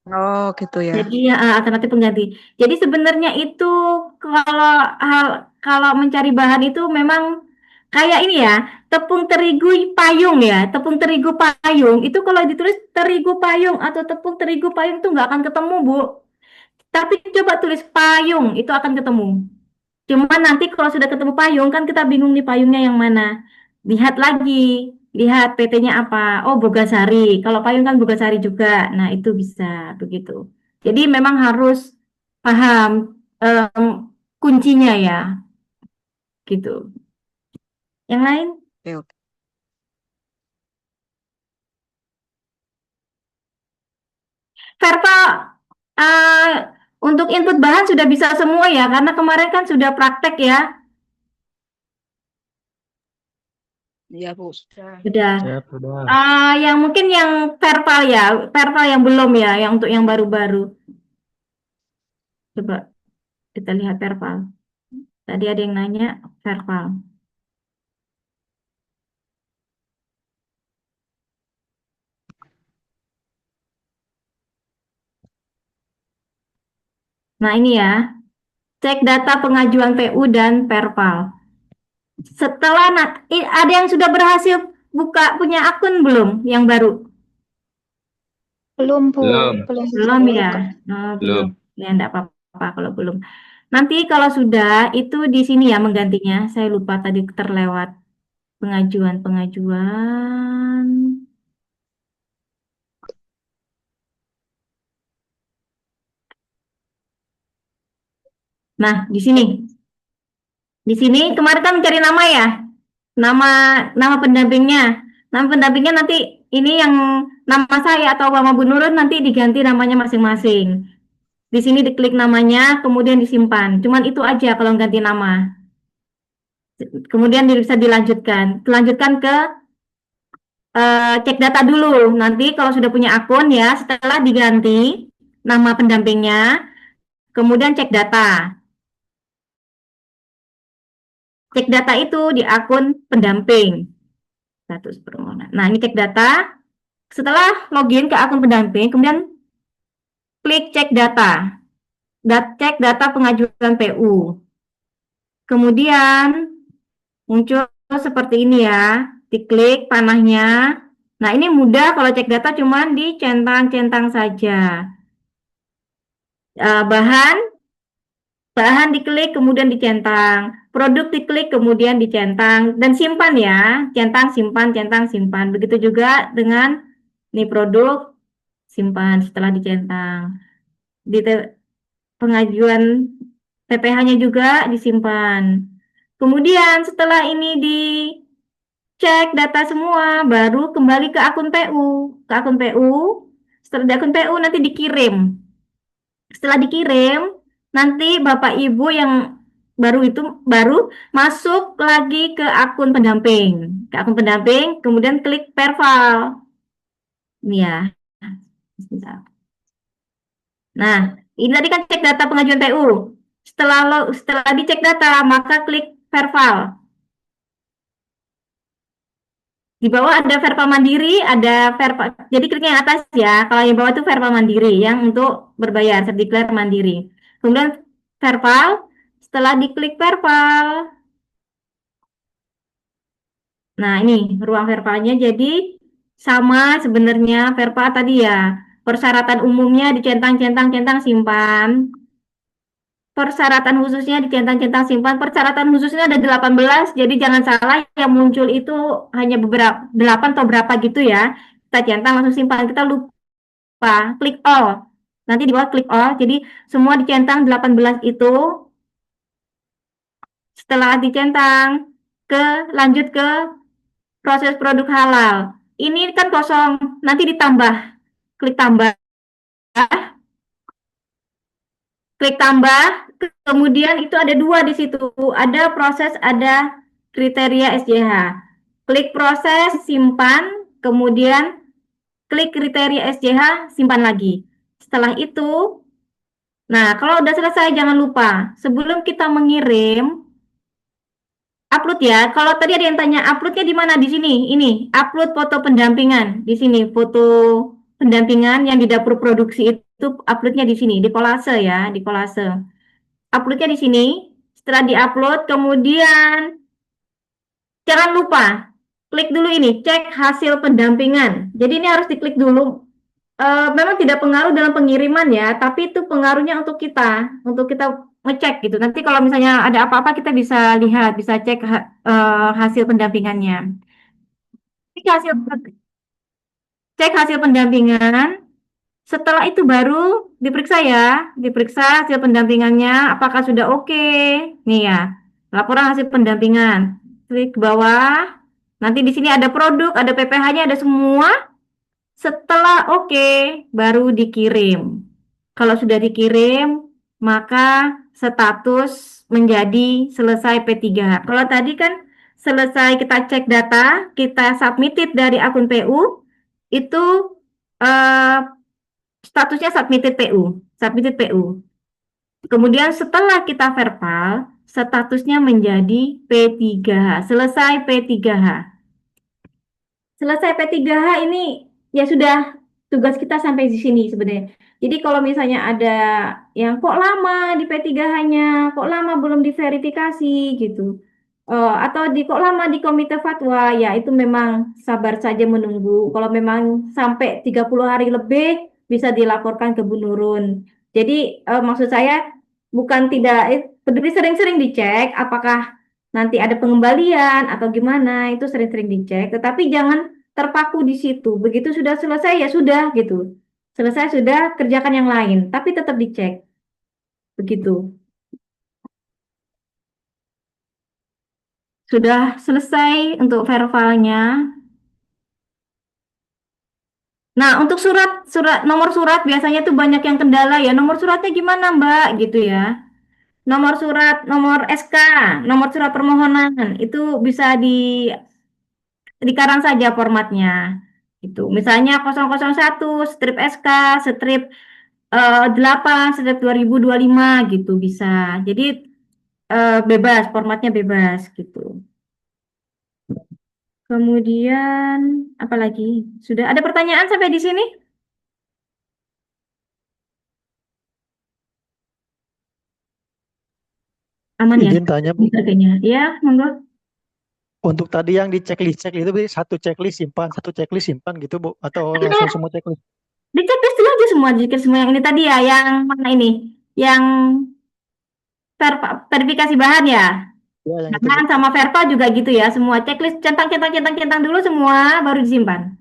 Oh gitu ya. Jadi ya alternatif pengganti. Jadi sebenarnya itu kalau hal kalau mencari bahan itu memang Kayak ini ya, tepung terigu payung ya, tepung terigu payung itu kalau ditulis terigu payung atau tepung terigu payung itu nggak akan ketemu, Bu. Tapi coba tulis payung, itu akan ketemu. Cuman nanti kalau sudah ketemu payung kan kita bingung nih payungnya yang mana. Lihat lagi, lihat PT-nya apa. Oh, Bogasari. Kalau payung kan Bogasari juga. Nah, itu bisa begitu. Jadi memang harus paham kuncinya ya, gitu. Yang lain? Oke, oke. Verpa, eh, untuk input bahan sudah bisa semua ya, karena kemarin kan sudah praktek ya. Iya, Bu. Sudah. Sudah. Siap, udah. Yang mungkin yang verbal ya, verbal yang belum ya, yang untuk yang baru-baru. Coba kita lihat verbal. Tadi ada yang nanya verbal. Nah ini ya, cek data pengajuan PU dan verbal. Setelah ada yang sudah berhasil buka punya akun belum yang baru? Belum, Bu. Belum. Belum bisa Belum ya? buka. Oh, Belum. belum. Ya, enggak apa-apa kalau belum. Nanti kalau sudah, itu di sini ya menggantinya. Saya lupa tadi terlewat. Pengajuan. Nah, di sini. Di sini kemarin kan mencari nama ya. Nama pendampingnya. Nama pendampingnya nanti ini yang nama saya atau nama Bu Nurun nanti diganti namanya masing-masing. Di sini diklik namanya, kemudian disimpan. Cuman itu aja kalau ganti nama. Kemudian bisa dilanjutkan. Dilanjutkan ke cek data dulu. Nanti kalau sudah punya akun ya, setelah diganti nama pendampingnya, kemudian cek data. Cek data itu di akun pendamping. Status permohonan. Nah, ini cek data. Setelah login ke akun pendamping, kemudian klik cek data. Cek data pengajuan PU. Kemudian muncul seperti ini ya. Diklik panahnya. Nah, ini mudah kalau cek data cuman dicentang-centang saja. Bahan diklik kemudian dicentang. Produk diklik kemudian dicentang dan simpan ya. Centang, simpan, centang, simpan. Begitu juga dengan ini produk simpan setelah dicentang. Di pengajuan PPh-nya juga disimpan. Kemudian setelah ini dicek data semua, baru kembali ke akun PU. Ke akun PU, setelah di akun PU nanti dikirim. Setelah dikirim, nanti Bapak Ibu yang baru masuk lagi ke akun pendamping. Ke akun pendamping, kemudian klik Perval. Ini ya. Nah, ini tadi kan cek data pengajuan PU. Setelah dicek data, maka klik Perval. Di bawah ada Verpa Mandiri, ada Verpa. Jadi klik yang atas ya. Kalau yang bawah itu Verpa Mandiri yang untuk berbayar, declare Mandiri. Kemudian Verpal, setelah diklik Verpal. Nah, ini ruang Verpalnya jadi sama sebenarnya Verpa tadi ya. Persyaratan umumnya dicentang-centang-centang simpan. Persyaratan khususnya dicentang-centang simpan. Persyaratan khususnya ada 18, jadi jangan salah yang muncul itu hanya beberapa 8 atau berapa gitu ya. Kita centang langsung simpan. Kita lupa klik all. Nanti di bawah klik all. Jadi semua dicentang 18 itu. Setelah dicentang lanjut ke proses produk halal. Ini kan kosong, nanti ditambah. Klik tambah. Klik tambah, kemudian itu ada dua di situ, ada proses, ada kriteria SJH. Klik proses, simpan, kemudian klik kriteria SJH, simpan lagi. Setelah itu, nah kalau udah selesai jangan lupa, sebelum kita mengirim, upload ya. Kalau tadi ada yang tanya uploadnya di mana? Di sini, ini upload foto pendampingan. Di sini foto pendampingan yang di dapur produksi itu uploadnya di sini, di kolase ya, di kolase. Uploadnya di sini. Setelah diupload, kemudian Jangan lupa klik dulu ini, cek hasil pendampingan. Jadi ini harus diklik dulu. Memang tidak pengaruh dalam pengiriman ya, tapi itu pengaruhnya untuk kita ngecek gitu. Nanti kalau misalnya ada apa-apa kita bisa lihat, bisa cek hasil pendampingannya. Cek hasil pendampingan. Setelah itu baru diperiksa ya, diperiksa hasil pendampingannya apakah sudah oke. Nih ya, laporan hasil pendampingan. Klik ke bawah. Nanti di sini ada produk, ada PPh-nya, ada semua. Setelah oke, baru dikirim. Kalau sudah dikirim, maka status menjadi selesai P3H. Kalau tadi kan selesai kita cek data, kita submitted dari akun PU, itu eh, statusnya submitted PU. Kemudian setelah kita verbal, statusnya menjadi P3H, selesai P3H. Selesai P3H ini ya sudah, tugas kita sampai di sini sebenarnya. Jadi kalau misalnya ada yang kok lama di P3H-nya, kok lama belum diverifikasi gitu. Atau kok lama di komite fatwa, ya itu memang sabar saja menunggu. Kalau memang sampai 30 hari lebih bisa dilaporkan ke Bu Nurun. Jadi maksud saya bukan tidak peduli, sering-sering dicek apakah nanti ada pengembalian atau gimana, itu sering-sering dicek, tetapi jangan terpaku di situ. Begitu sudah selesai ya sudah gitu. Selesai sudah, kerjakan yang lain, tapi tetap dicek. Begitu. Sudah selesai untuk verbalnya. Nah, untuk nomor surat biasanya tuh banyak yang kendala ya. Nomor suratnya gimana, Mbak? Gitu ya. Nomor SK, nomor surat permohonan itu bisa dikarang saja formatnya. Itu. Misalnya 001 strip SK, strip 8, strip 2025 gitu bisa. Jadi bebas, formatnya bebas gitu. Kemudian apa lagi? Sudah ada pertanyaan sampai di sini? Aman ya? Izin tanya Bu, Bisa kayaknya. Ya, monggo. untuk tadi yang di checklist itu Bu, satu checklist simpan gitu Bu, atau langsung semua checklist? Dicek dulu aja semua, dicek semua yang ini tadi ya, yang mana ini? Yang verifikasi bahan ya. Ya yang itu Bu. Bahan sama verpa juga gitu ya, semua checklist centang dulu semua baru disimpan.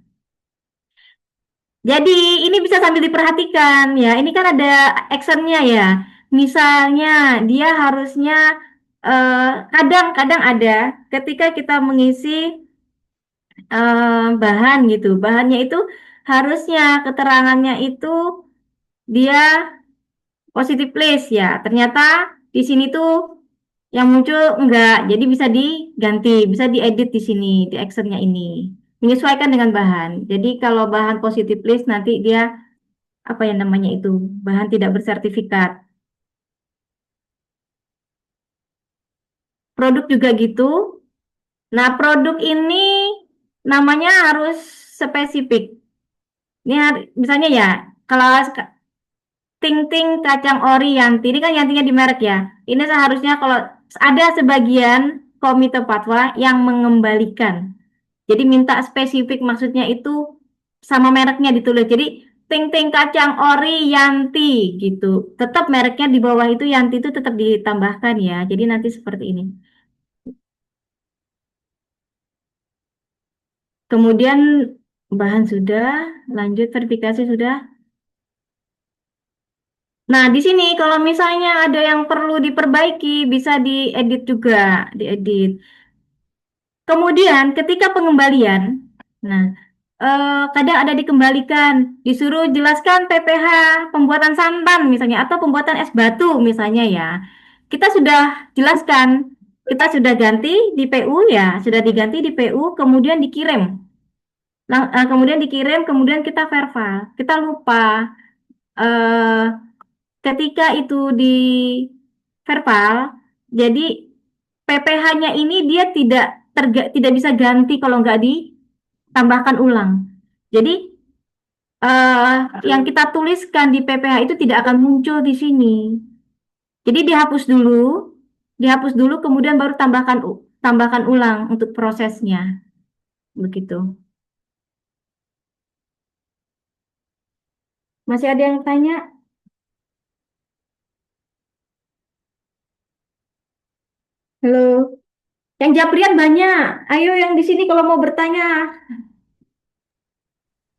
Jadi ini bisa sambil diperhatikan ya. Ini kan ada actionnya ya. Misalnya dia harusnya kadang-kadang ada ketika kita mengisi bahan gitu. Bahannya itu harusnya keterangannya itu dia positive place ya. Ternyata di sini tuh yang muncul enggak. Jadi bisa diganti, bisa diedit di sini di actionnya ini. Menyesuaikan dengan bahan. Jadi kalau bahan positive place nanti dia apa yang namanya itu bahan tidak bersertifikat. Produk juga gitu. Nah, produk ini namanya harus spesifik. Ini misalnya ya, kalau Ting Ting kacang ori Yanti, ini kan Yantinya di merek ya. Ini seharusnya kalau ada sebagian komite fatwa yang mengembalikan. Jadi minta spesifik maksudnya itu sama mereknya ditulis. Jadi Ting Ting kacang ori Yanti gitu. Tetap mereknya di bawah itu Yanti itu tetap ditambahkan ya. Jadi nanti seperti ini. Kemudian bahan sudah, lanjut verifikasi sudah. Nah, di sini kalau misalnya ada yang perlu diperbaiki, bisa diedit juga, diedit. Kemudian ketika pengembalian, nah kadang ada dikembalikan, disuruh jelaskan PPh pembuatan santan misalnya atau pembuatan es batu misalnya ya. Kita sudah jelaskan, kita sudah ganti di PU ya, sudah diganti di PU, kemudian dikirim. Kemudian dikirim, kemudian kita verbal, kita lupa. eh Ketika itu di verbal, jadi PPh-nya ini dia tidak bisa ganti kalau nggak ditambahkan ulang. Jadi eh, yang kita tuliskan di PPh itu tidak akan muncul di sini. Jadi dihapus dulu, kemudian baru tambahkan ulang untuk prosesnya. Begitu. Masih ada yang tanya? Halo, yang Japrian banyak. Ayo yang di sini kalau mau bertanya.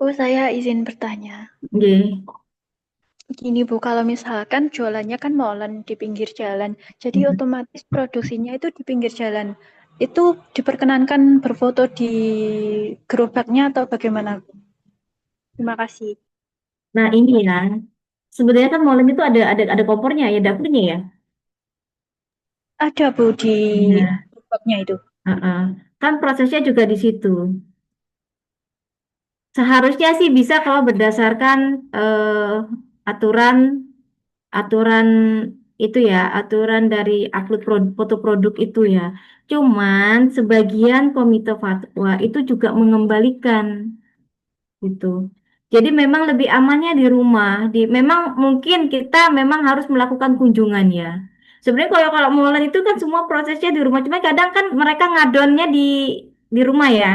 Oh, saya izin bertanya. Nggih. Gini Bu, kalau misalkan jualannya kan molen di pinggir jalan, jadi otomatis produksinya itu di pinggir jalan. Itu diperkenankan berfoto di gerobaknya atau bagaimana Bu? Terima kasih. Nah ini ya, sebenarnya kan molen itu ada kompornya ya, dapurnya ya. Ada Bu di Iya. gerobaknya itu. Heeh. Kan prosesnya juga di situ. Seharusnya sih bisa kalau berdasarkan aturan aturan itu ya, aturan dari upload foto produk itu ya. Cuman sebagian komite fatwa itu juga mengembalikan gitu. Jadi memang lebih amannya di rumah. Memang mungkin kita memang harus melakukan kunjungan ya. Sebenarnya kalau molen itu kan semua prosesnya di rumah. Cuma kadang kan mereka ngadonnya di rumah ya,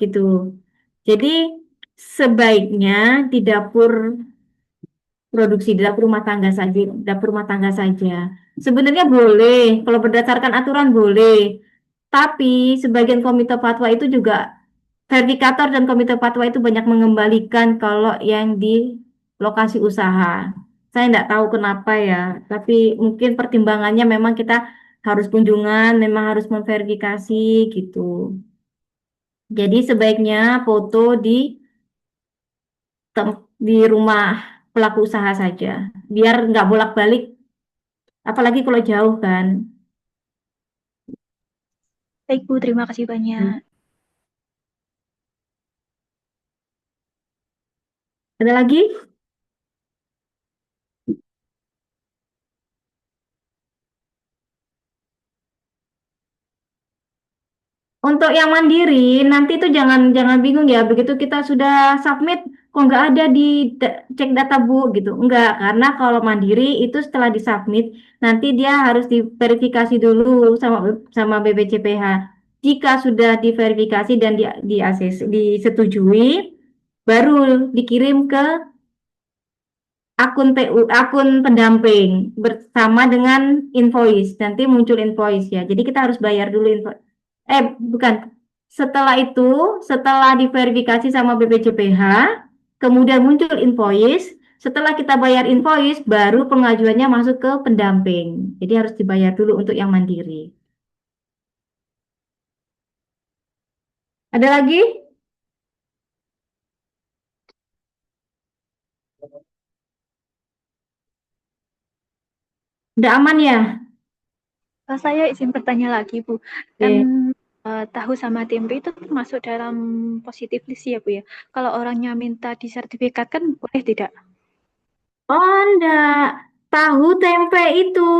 gitu. Jadi sebaiknya di dapur produksi, di dapur rumah tangga saja, dapur rumah tangga saja. Sebenarnya boleh, kalau berdasarkan aturan boleh. Tapi sebagian komite fatwa itu juga verifikator dan komite fatwa itu banyak mengembalikan kalau yang di lokasi usaha. Saya nggak tahu kenapa ya, tapi mungkin pertimbangannya memang kita harus kunjungan, memang harus memverifikasi gitu. Jadi sebaiknya foto di rumah pelaku usaha saja, biar nggak bolak-balik, apalagi kalau jauh kan. Baik Bu, terima kasih banyak. Ada lagi? Untuk yang mandiri, nanti itu jangan jangan bingung ya. Begitu kita sudah submit, kok nggak ada di cek data Bu gitu. Enggak, karena kalau mandiri itu setelah disubmit, nanti dia harus diverifikasi dulu sama sama BPJPH. Jika sudah diverifikasi dan di ACC disetujui, baru dikirim ke akun PU, akun pendamping bersama dengan invoice. Nanti muncul invoice ya. Jadi kita harus bayar dulu invoice. Bukan. Setelah itu, setelah diverifikasi sama BPJPH, kemudian muncul invoice. Setelah kita bayar invoice, baru pengajuannya masuk ke pendamping. Jadi harus dibayar dulu untuk yang mandiri. Ada lagi? Udah aman ya? Saya izin bertanya lagi Bu, kan Oke. tahu sama tempe itu masuk dalam positif list ya Bu ya. Kalau orangnya minta disertifikatkan boleh tidak? Oh, enggak. Tahu tempe itu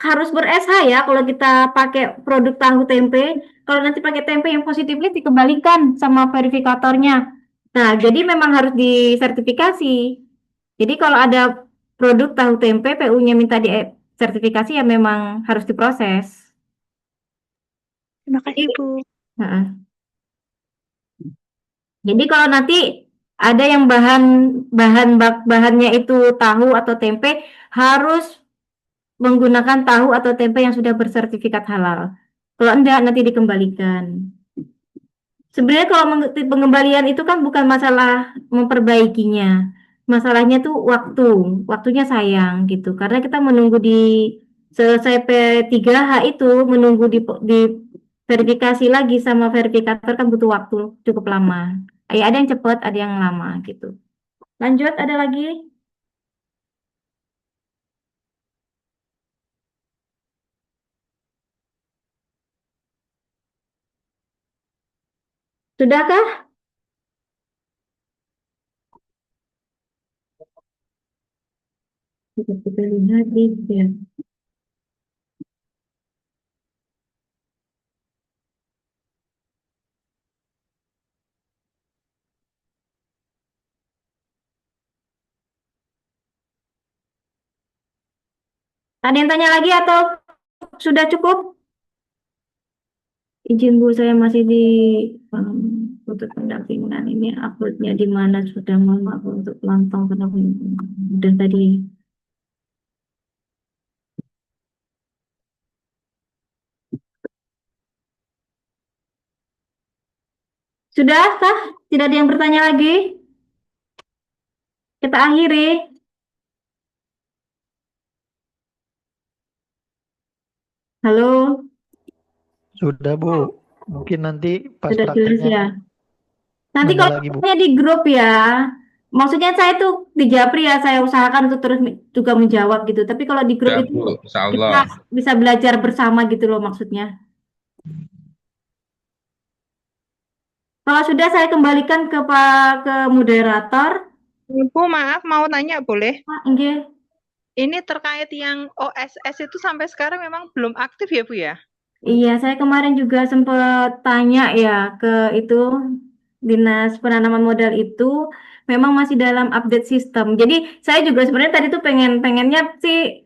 harus ber-SH ya kalau kita pakai produk tahu tempe. Kalau nanti pakai tempe yang positifnya dikembalikan sama verifikatornya. Nah, jadi memang harus disertifikasi. Jadi kalau ada produk tahu tempe, PU-nya minta di sertifikasi ya memang harus diproses. Terima Jadi, kasih Bu. nah, jadi kalau nanti ada yang bahannya itu tahu atau tempe harus menggunakan tahu atau tempe yang sudah bersertifikat halal. Kalau enggak, nanti dikembalikan. Sebenarnya kalau pengembalian itu kan bukan masalah memperbaikinya. Masalahnya tuh waktunya sayang gitu. Karena kita menunggu di selesai P3H itu, menunggu di verifikasi lagi sama verifikator kan butuh waktu cukup lama. Ya, ada yang cepat, ada yang lama gitu. Lanjut, ada lagi? Sudahkah? Kita lihat ya. Ada yang tanya lagi atau sudah cukup? Izin Bu, saya masih di untuk pendampingan ini uploadnya di mana sudah maaf untuk lontong pendampingan. Udah tadi. Sudah kah? Tidak ada yang bertanya lagi? Kita akhiri. Halo, Sudah Bu. Mungkin nanti pas sudah jelas prakteknya ya. Nanti nanya kalau lagi Bu. tanya di grup ya, maksudnya saya tuh di Japri ya, saya usahakan untuk terus juga menjawab gitu. Tapi kalau di grup Ya, itu Bu, insya kita Allah. bisa belajar bersama gitu loh maksudnya. Kalau sudah saya kembalikan ke moderator. Bu, maaf mau tanya boleh? Pak, nggih. Ini terkait yang OSS itu sampai sekarang memang belum aktif ya, Bu ya? Iya, saya kemarin juga sempat tanya ya ke itu Dinas Penanaman Modal itu memang masih dalam update sistem. Jadi saya juga sebenarnya tadi tuh pengennya sih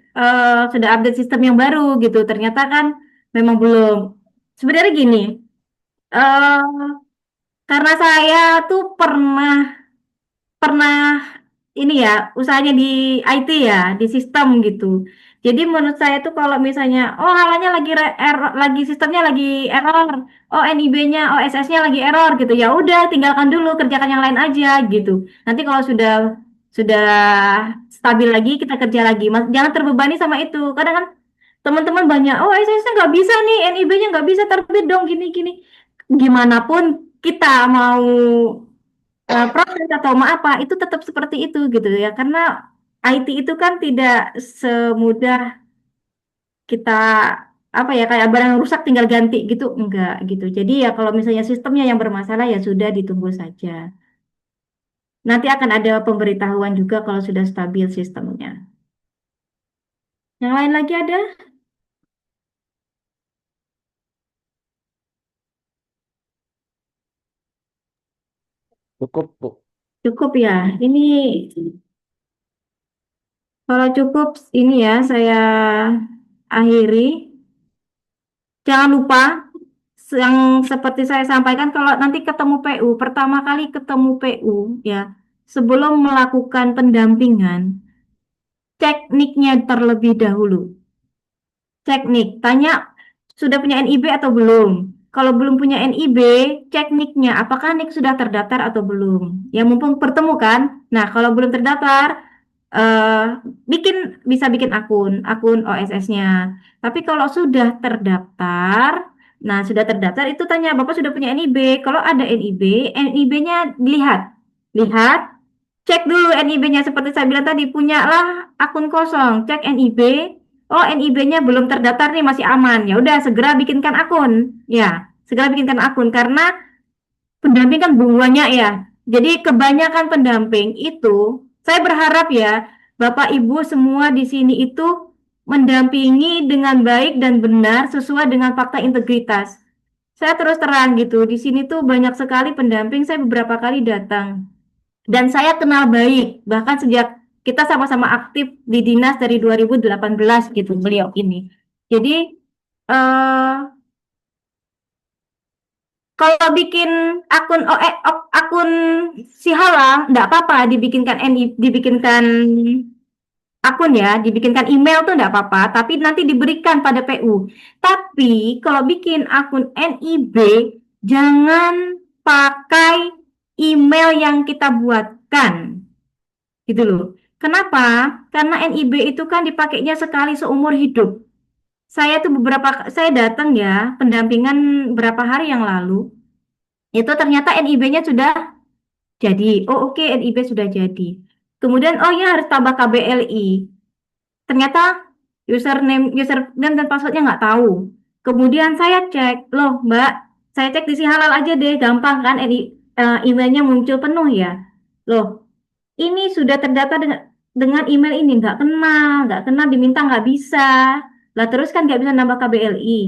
sudah update sistem yang baru gitu. Ternyata kan memang belum. Sebenarnya gini, eh karena saya tuh pernah pernah ini ya usahanya di IT ya di sistem gitu. Jadi menurut saya tuh kalau misalnya oh halanya lagi error, lagi sistemnya lagi error, oh NIB-nya, oh SS-nya lagi error gitu. Ya udah tinggalkan dulu kerjakan yang lain aja gitu. Nanti kalau sudah stabil lagi kita kerja lagi. Mas, jangan terbebani sama itu. Kadang kan teman-teman banyak, oh SS-nya nggak bisa nih, NIB-nya nggak bisa terbit dong gini-gini. Gimana pun kita mau proses atau mau apa itu tetap seperti itu gitu ya karena IT itu kan tidak semudah kita apa ya kayak barang rusak tinggal ganti gitu enggak gitu jadi ya kalau misalnya sistemnya yang bermasalah ya sudah ditunggu saja nanti akan ada pemberitahuan juga kalau sudah stabil sistemnya yang lain lagi ada Cukup, Bu. cukup ya ini kalau cukup ini ya saya akhiri jangan lupa yang seperti saya sampaikan kalau nanti ketemu PU, pertama kali ketemu PU ya, sebelum melakukan pendampingan, cek nicknya terlebih dahulu. Cek nick, tanya sudah punya NIB atau belum. Kalau belum punya NIB, cek nicknya, apakah nick sudah terdaftar atau belum. Ya mumpung bertemu kan. Nah, kalau belum terdaftar, eh bisa bikin akun OSS-nya. Tapi kalau sudah terdaftar, nah sudah terdaftar itu tanya Bapak sudah punya NIB. Kalau ada NIB, NIB-nya dilihat, lihat, cek dulu NIB-nya seperti saya bilang tadi punyalah akun kosong, cek NIB. Oh NIB-nya belum terdaftar nih masih aman. Ya udah segera bikinkan akun. Ya, segera bikinkan akun karena pendamping kan banyak ya. Jadi kebanyakan pendamping itu, saya berharap ya, Bapak Ibu semua di sini itu mendampingi dengan baik dan benar sesuai dengan fakta integritas. Saya terus terang gitu, di sini tuh banyak sekali pendamping, saya beberapa kali datang. Dan saya kenal baik, bahkan sejak kita sama-sama aktif di dinas dari 2018 gitu, beliau ini. Jadi, eh kalau bikin akun si halal, enggak apa-apa dibikinkan akun ya, dibikinkan email tuh enggak apa-apa, tapi nanti diberikan pada PU. Tapi kalau bikin akun NIB, jangan pakai email yang kita buatkan, gitu loh. Kenapa? Karena NIB itu kan dipakainya sekali seumur hidup. Saya datang ya, pendampingan berapa hari yang lalu, itu ternyata NIB-nya sudah jadi. Oh oke, NIB sudah jadi. Kemudian oh ya harus tambah KBLI. Ternyata username dan passwordnya nggak tahu. Kemudian saya cek, loh Mbak, saya cek di si halal aja deh, gampang kan emailnya muncul penuh ya. Loh, ini sudah terdata dengan email ini nggak kenal diminta nggak bisa. Lah terus kan nggak bisa nambah KBLI,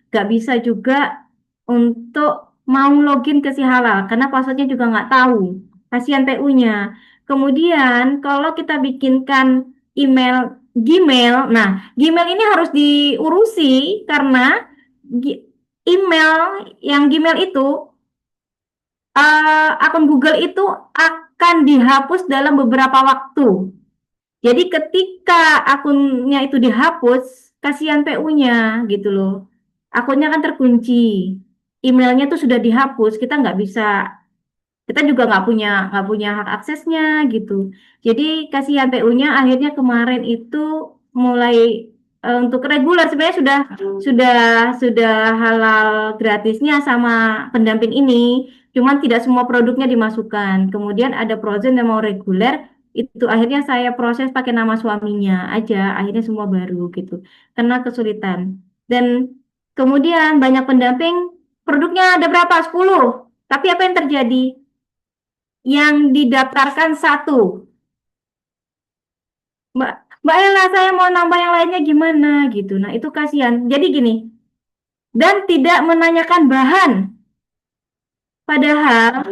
nggak bisa juga untuk mau login ke si halal karena passwordnya juga nggak tahu. Kasihan PU-nya. Kemudian kalau kita bikinkan email Gmail, nah Gmail ini harus diurusi karena email, yang Gmail itu, akun Google itu akan dihapus dalam beberapa waktu. Jadi ketika akunnya itu dihapus, kasihan PU-nya gitu loh. Akunnya kan terkunci, emailnya tuh sudah dihapus, kita juga nggak punya hak aksesnya gitu. Jadi kasihan PU-nya, akhirnya kemarin itu mulai untuk reguler sebenarnya sudah sudah halal gratisnya sama pendamping ini, cuman tidak semua produknya dimasukkan. Kemudian ada frozen yang mau reguler, itu akhirnya saya proses pakai nama suaminya aja, akhirnya semua baru gitu. Karena kesulitan. Dan kemudian banyak pendamping, produknya ada berapa? 10. Tapi apa yang terjadi? Yang didaftarkan 1. Mbak, Mbak Ella, saya mau nambah yang lainnya gimana gitu. Nah, itu kasihan. Jadi gini, dan tidak menanyakan bahan. Padahal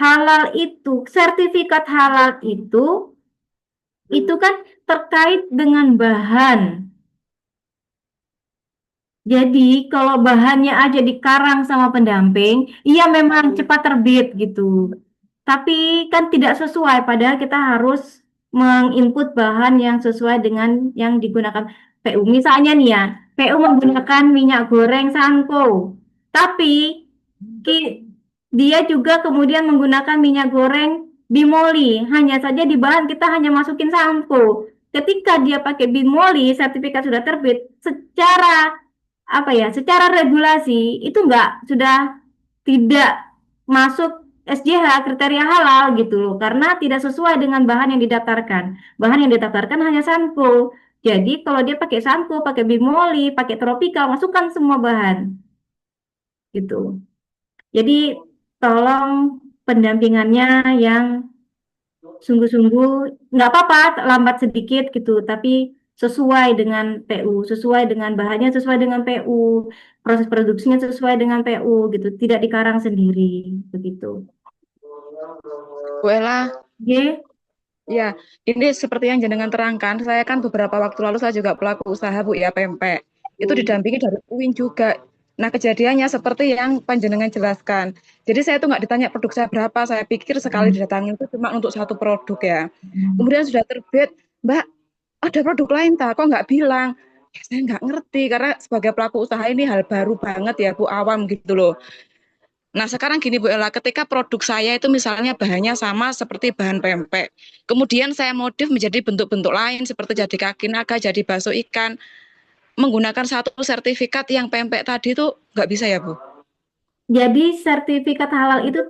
halal itu, sertifikat halal itu kan terkait dengan bahan. Jadi kalau bahannya aja dikarang sama pendamping, iya memang cepat terbit gitu. Tapi kan tidak sesuai, padahal kita harus menginput bahan yang sesuai dengan yang digunakan PU. Misalnya nih ya, PU menggunakan minyak goreng Sanko, tapi dia juga kemudian menggunakan minyak goreng Bimoli. Hanya saja di bahan kita hanya masukin Sanko. Ketika dia pakai Bimoli, sertifikat sudah terbit, secara regulasi itu sudah tidak masuk SJH kriteria halal gitu loh, karena tidak sesuai dengan bahan yang didaftarkan. Bahan yang didaftarkan hanya Sanko. Jadi kalau dia pakai Sanko, pakai Bimoli, pakai Tropika, masukkan semua bahan gitu. Jadi tolong pendampingannya yang sungguh-sungguh, nggak apa-apa lambat sedikit gitu, tapi sesuai dengan PU, sesuai dengan bahannya, sesuai dengan PU, proses produksinya sesuai dengan PU gitu, tidak dikarang sendiri begitu. Bu Ella, Oke, ya, ini seperti yang jenengan terangkan, saya kan beberapa waktu lalu saya juga pelaku usaha Bu ya, pempek. Itu didampingi dari UIN juga. Nah, kejadiannya seperti yang panjenengan jelaskan. Jadi saya tuh nggak ditanya produk saya berapa, saya pikir sekali didatangin itu cuma untuk satu produk ya. Kemudian sudah terbit, Mbak, ada produk lain tak? Kok nggak bilang? Ya, saya nggak ngerti, karena sebagai pelaku usaha ini hal baru banget ya Bu, awam gitu loh. Nah, sekarang gini Bu Ella, ketika produk saya itu misalnya bahannya sama seperti bahan pempek, kemudian saya modif menjadi bentuk-bentuk lain seperti jadi kaki naga, jadi bakso ikan, menggunakan satu sertifikat yang pempek tadi itu nggak bisa ya Bu? jadi sertifikat halal itu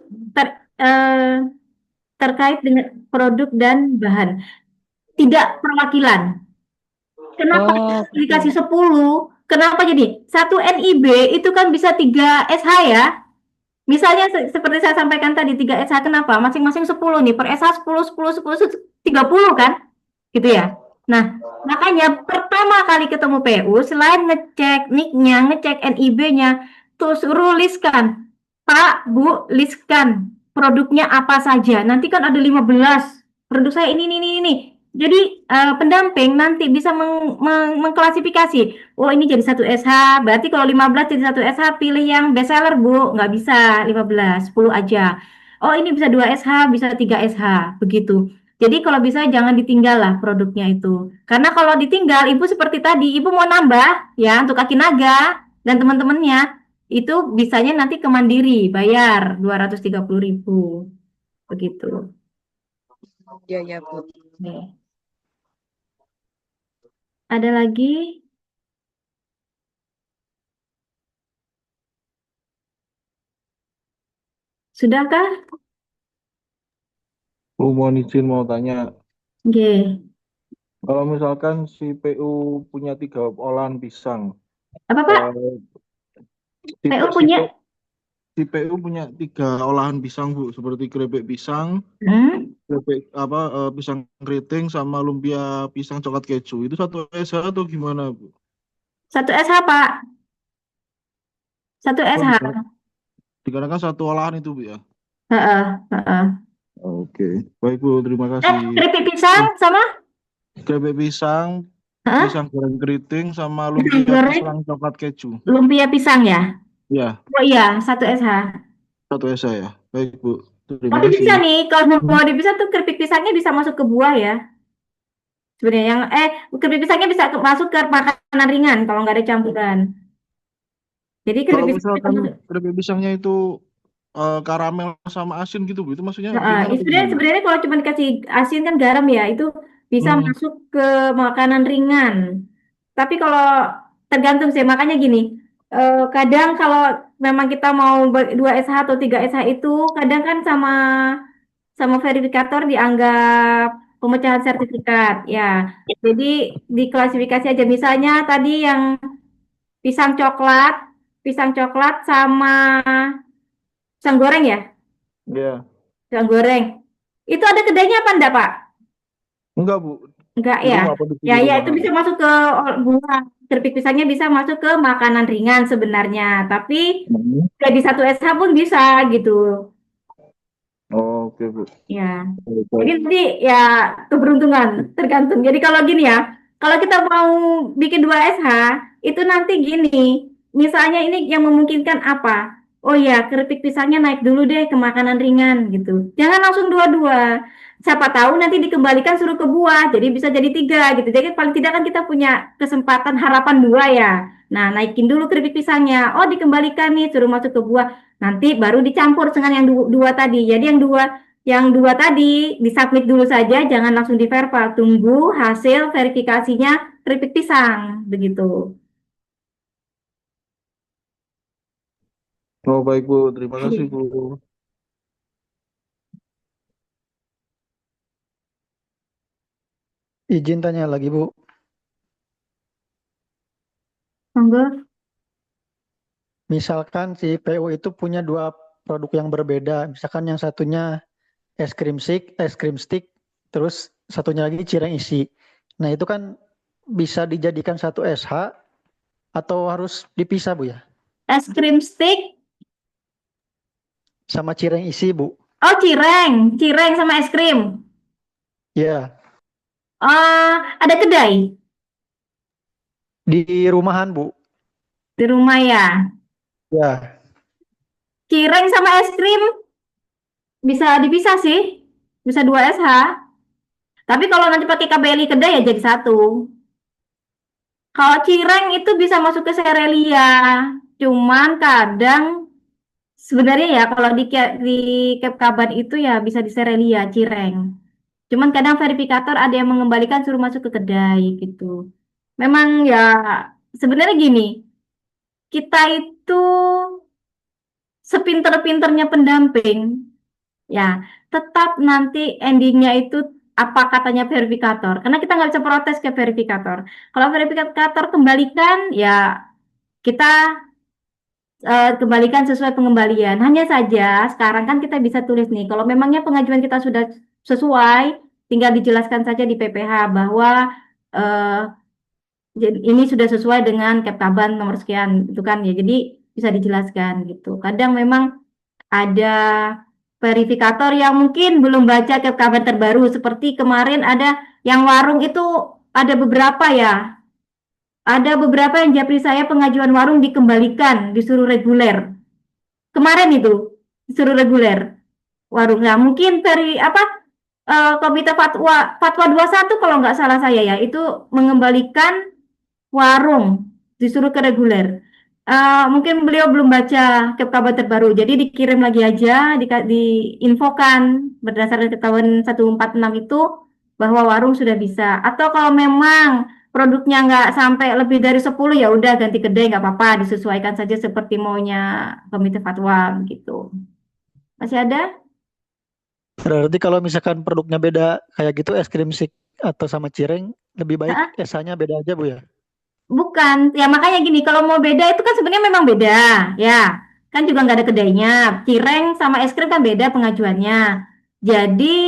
terkait dengan produk dan bahan, tidak perwakilan. Kenapa dikasih 10? Kenapa jadi? Satu NIB itu kan bisa 3 SH ya. Misalnya seperti saya sampaikan tadi 3 SH, kenapa? Masing-masing 10 nih, per SH 10, 10, 10, 30 kan? Gitu ya. Nah, makanya pertama kali ketemu PU, selain ngecek nick-nya, ngecek NIB-nya, terus suruh listkan. Pak, Bu, listkan produknya apa saja. Nanti kan ada 15. Produk saya ini. Jadi pendamping nanti bisa mengklasifikasi. Oh, ini jadi 1 SH. Berarti kalau 15 jadi 1 SH, pilih yang best seller, Bu. Nggak bisa 15, 10 aja. Oh, ini bisa 2 SH, bisa 3 SH. Begitu. Jadi kalau bisa jangan ditinggal lah produknya itu. Karena kalau ditinggal, Ibu seperti tadi, Ibu mau nambah ya untuk kaki naga dan teman-temannya, itu bisanya nanti ke Mandiri, bayar 230.000. Begitu. Iya, ya Bu. Nih. Ada lagi? Sudahkah? Mohon izin mau tanya, Oke. kalau misalkan si PU punya 3 olahan pisang, Apa Pak? eh, PU punya? si PU punya 3 olahan pisang Bu, seperti keripik pisang, pisang keriting sama lumpia pisang coklat keju. Itu satu SH atau gimana Bu? 1 SH Pak. 1 Oh, SH. dikarenakan satu olahan itu Bu ya. Heeh. Oke, baik Bu, terima kasih. Keripik pisang sama? Keripik pisang Hah? Pisang goreng keriting sama Pisang lumpia goreng, pisang coklat keju. lumpia pisang ya? Ya, Oh iya, 1 SH. satu esa ya. Baik, Bu. Terima Tapi kasih. bisa nih, kalau mau dipisah tuh keripik pisangnya bisa masuk ke buah ya. Sebenarnya yang keripik pisangnya bisa masuk ke makanan ringan kalau nggak ada campuran. Jadi Kalau keripik pisang bisa misalkan masuk. keripik pisangnya itu karamel sama asin gitu, Bu, itu maksudnya Nah, ringan atau sebenarnya gimana? sebenarnya kalau cuma dikasih asin kan garam ya, itu bisa Hmm. masuk ke makanan ringan. Tapi kalau tergantung sih, makanya gini, kadang kalau memang kita mau 2 SH atau 3 SH itu, kadang kan sama sama verifikator dianggap pemecahan sertifikat ya. Jadi diklasifikasi aja misalnya tadi yang pisang coklat, pisang coklat sama pisang goreng ya, Ya. pisang goreng. Itu ada kedainya apa enggak, Pak? Enggak, Bu. Enggak Di ya. rumah produksi Ya, di ya rumah. itu bisa masuk ke buah. Keripik pisangnya bisa masuk ke makanan ringan sebenarnya, tapi Hmm. jadi 1 SH pun bisa gitu. Oh, oke, Bu. Ya. Baik, Jadi baik. nanti ya keberuntungan tergantung. Jadi kalau gini ya, kalau kita mau bikin 2 SH, itu nanti gini, misalnya ini yang memungkinkan apa? Oh ya, keripik pisangnya naik dulu deh ke makanan ringan gitu. Jangan langsung dua-dua. Siapa tahu nanti dikembalikan suruh ke buah, jadi bisa jadi 3 gitu. Jadi paling tidak kan kita punya kesempatan harapan 2 ya. Nah, naikin dulu keripik pisangnya. Oh, dikembalikan nih, suruh masuk ke buah. Nanti baru dicampur dengan yang dua tadi. Jadi yang dua tadi disubmit dulu saja, jangan langsung diverval. Tunggu hasil verifikasinya keripik pisang, begitu. Oh, baik, Bu. Terima kasih, Bu. Izin tanya lagi, Bu. Monggo. Misalkan si PO itu punya dua produk yang berbeda. Misalkan yang satunya es krim stick, terus satunya lagi cireng isi. Nah, itu kan bisa dijadikan 1 SH atau harus dipisah, Bu ya? Es krim stick. Sama cireng isi, Bu. Oh, cireng, cireng sama es krim. Ya, Ada kedai di rumahan, Bu. di rumah ya. Ya, Cireng sama es krim bisa dipisah sih, bisa 2 SH. Tapi kalau nanti pakai KBLI kedai ya jadi satu. Kalau cireng itu bisa masuk ke Serelia, cuman kadang sebenarnya ya kalau di Kepkaban itu ya bisa di Serelia, cireng. Cuman kadang verifikator ada yang mengembalikan suruh masuk ke kedai gitu. Memang ya sebenarnya gini, kita itu sepinter-pinternya pendamping, ya tetap nanti endingnya itu apa katanya verifikator. Karena kita nggak bisa protes ke verifikator. Kalau verifikator kembalikan, ya kita kembalikan sesuai pengembalian. Hanya saja sekarang kan kita bisa tulis nih, kalau memangnya pengajuan kita sudah sesuai, tinggal dijelaskan saja di PPH bahwa eh, ini sudah sesuai dengan Keptaban nomor sekian, itu kan ya. Jadi bisa dijelaskan gitu. Kadang memang ada verifikator yang mungkin belum baca Keptaban terbaru, seperti kemarin ada yang warung itu ada beberapa ya. Ada beberapa yang japri saya pengajuan warung dikembalikan, disuruh reguler. Kemarin itu disuruh reguler warung. Nah, mungkin dari apa Komite Fatwa Fatwa 21 kalau nggak salah saya ya, itu mengembalikan warung disuruh ke reguler. Mungkin beliau belum baca kabar terbaru, jadi dikirim lagi aja, diinfokan berdasarkan ketahuan 146 itu bahwa warung sudah bisa. Atau kalau memang produknya nggak sampai lebih dari 10 ya udah ganti kedai nggak apa-apa, disesuaikan saja seperti maunya Komite Fatwa gitu. Masih ada? berarti kalau misalkan produknya beda kayak gitu es krim stick atau sama cireng, lebih baik Ah, esanya beda aja, Bu ya? bukan, ya makanya gini, kalau mau beda itu kan sebenarnya memang beda, ya. Kan juga nggak ada kedainya. Cireng sama es krim kan beda pengajuannya. Jadi,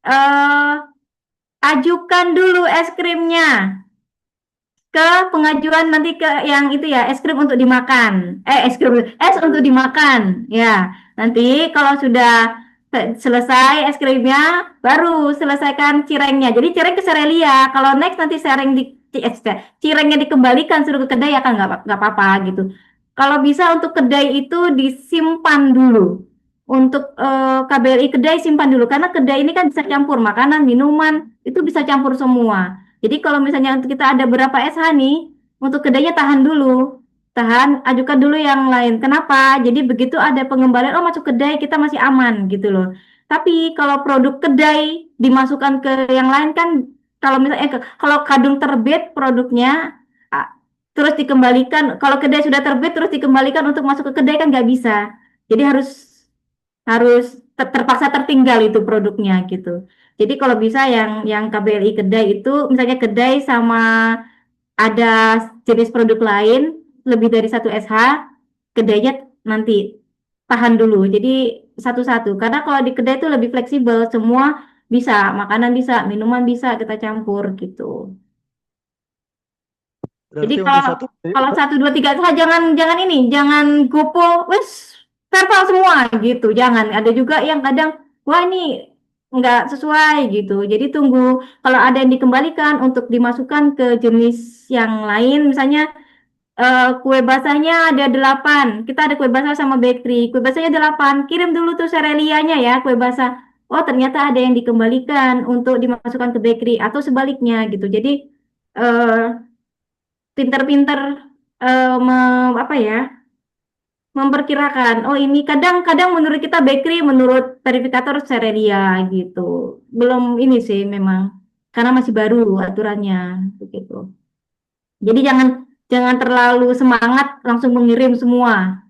eh, ajukan dulu es krimnya ke pengajuan nanti ke yang itu ya, es krim untuk dimakan. Es untuk dimakan. Ya, nanti kalau sudah selesai es krimnya, baru selesaikan cirengnya. Jadi cireng ke Serelia. Kalau next nanti cirengnya dikembalikan suruh ke kedai ya kan nggak apa-apa gitu. Kalau bisa untuk kedai itu disimpan dulu. Untuk KBRI kedai simpan dulu karena kedai ini kan bisa campur makanan, minuman, itu bisa campur semua. Jadi kalau misalnya untuk kita ada berapa SH nih, untuk kedainya tahan dulu. Tahan, ajukan dulu yang lain. Kenapa? Jadi begitu ada pengembalian, oh masuk kedai kita masih aman gitu loh. Tapi kalau produk kedai dimasukkan ke yang lain kan, kalau misalnya kalau kadung terbit produknya terus dikembalikan, kalau kedai sudah terbit terus dikembalikan untuk masuk ke kedai kan nggak bisa. Jadi harus harus terpaksa tertinggal itu produknya gitu. Jadi kalau bisa yang KBRI kedai itu misalnya kedai sama ada jenis produk lain lebih dari satu SH, kedainya nanti tahan dulu. Jadi satu-satu. Karena kalau di kedai itu lebih fleksibel, semua bisa, makanan bisa, minuman bisa kita campur gitu. Jadi Berarti untuk kalau satu kalau 1, 2, 3 SH jangan ini, jangan gopo, wes serval semua gitu. Jangan. Ada juga yang kadang wah ini nggak sesuai gitu. Jadi tunggu kalau ada yang dikembalikan untuk dimasukkan ke jenis yang lain, misalnya kue basahnya ada 8. Kita ada kue basah sama bakery. Kue basahnya 8. Kirim dulu tuh serelianya ya, kue basah. Oh, ternyata ada yang dikembalikan untuk dimasukkan ke bakery atau sebaliknya gitu. Jadi eh, pinter-pinter apa ya? Memperkirakan. Oh, ini kadang-kadang menurut kita bakery, menurut verifikator serelia gitu. Belum ini sih memang karena masih baru aturannya begitu. Jadi jangan jangan terlalu semangat langsung mengirim semua.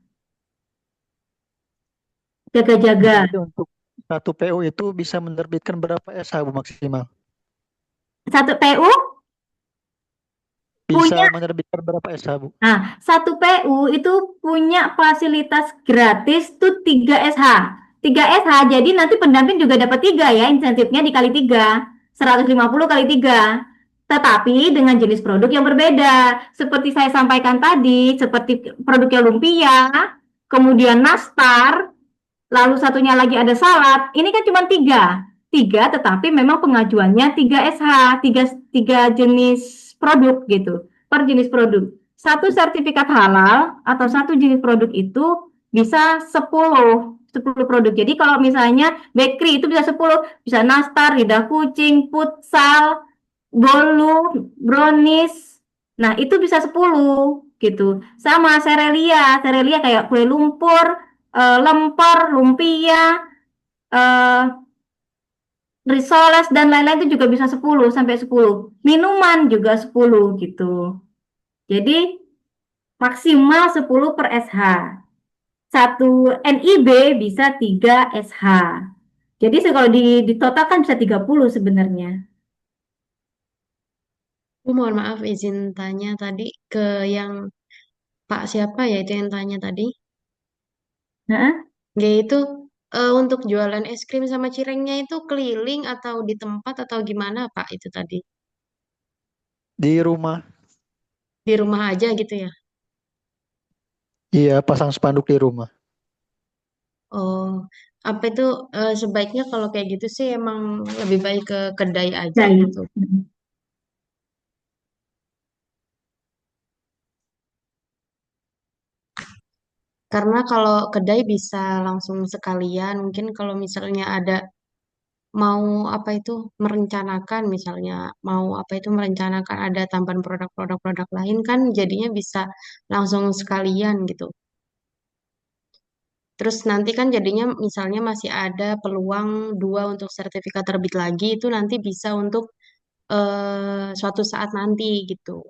Jaga-jaga. berarti untuk satu PO itu bisa menerbitkan berapa SH Bu maksimal? Satu PU Bisa punya, menerbitkan berapa SH Bu? satu PU itu punya fasilitas gratis tuh 3 SH. 3 SH, jadi nanti pendamping juga dapat 3 ya, insentifnya dikali 3. 150 kali 3. Tetapi dengan jenis produk yang berbeda. Seperti saya sampaikan tadi, seperti produknya lumpia, kemudian nastar, lalu satunya lagi ada salad. Ini kan cuma 3. 3 tetapi memang pengajuannya 3 SH, 3 jenis produk gitu, per jenis produk. Satu sertifikat halal atau satu jenis produk itu bisa 10 produk. Jadi kalau misalnya bakery itu bisa 10, bisa nastar, lidah kucing, futsal, bolu, brownies. Nah, itu bisa 10 gitu. Sama serelia, serelia kayak kue lumpur, lemper, lumpia, eh, risoles dan lain-lain itu juga bisa 10 sampai 10. Minuman juga 10 gitu. Jadi maksimal 10 per SH. Satu NIB bisa 3 SH. Jadi kalau di total kan bisa 30 sebenarnya. Bu, mohon maaf izin tanya tadi ke yang Pak siapa ya itu yang tanya tadi. Nah, Yaitu untuk jualan es krim sama cirengnya itu keliling atau di tempat atau gimana Pak itu tadi? Di rumah, Di rumah aja gitu ya? iya pasang spanduk di rumah. Oh, apa itu sebaiknya kalau kayak gitu sih emang lebih baik ke kedai aja baik. gitu. Karena kalau kedai bisa langsung sekalian, mungkin kalau misalnya ada mau apa itu merencanakan misalnya mau apa itu merencanakan ada tambahan produk-produk lain kan jadinya bisa langsung sekalian gitu. Terus nanti kan jadinya misalnya masih ada peluang 2 untuk sertifikat terbit lagi itu nanti bisa untuk suatu saat nanti gitu.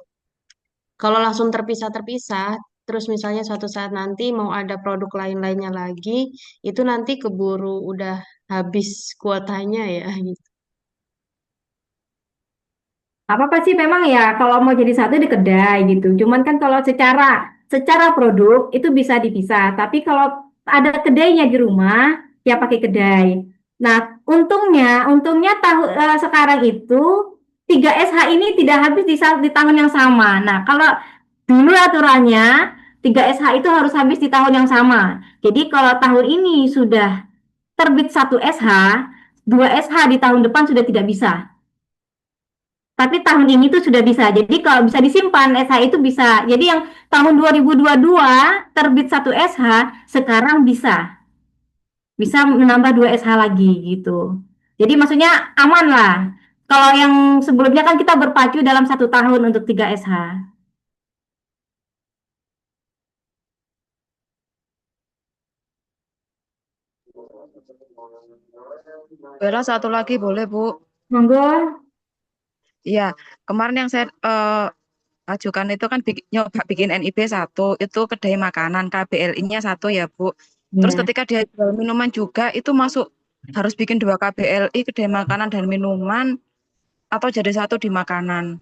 Kalau langsung terpisah-terpisah, terus misalnya suatu saat nanti mau ada produk lain-lainnya lagi, itu nanti keburu udah habis kuotanya ya gitu. Apa-apa sih memang ya kalau mau jadi satu di kedai gitu. Cuman kan kalau secara produk itu bisa dipisah. Tapi kalau ada kedainya di rumah ya pakai kedai. Nah, untungnya sekarang itu 3 SH ini tidak habis di tahun yang sama. Nah, kalau dulu aturannya 3 SH itu harus habis di tahun yang sama. Jadi kalau tahun ini sudah terbit 1 SH, 2 SH di tahun depan sudah tidak bisa. Tapi tahun ini tuh sudah bisa. Jadi kalau bisa disimpan SH itu bisa. Jadi yang tahun 2022 terbit 1 SH sekarang bisa menambah 2 SH lagi gitu. Jadi maksudnya aman lah. Kalau yang sebelumnya kan kita berpacu dalam 1 tahun untuk 3 SH. Bella, satu lagi boleh, Bu? Monggo. Iya, kemarin yang saya ajukan itu kan nyoba bikin NIB satu, itu kedai makanan, KBLI-nya satu ya, Bu. Terus Ya. ketika dia jual minuman juga, itu masuk harus bikin 2 KBLI, kedai makanan dan minuman, atau jadi satu di makanan.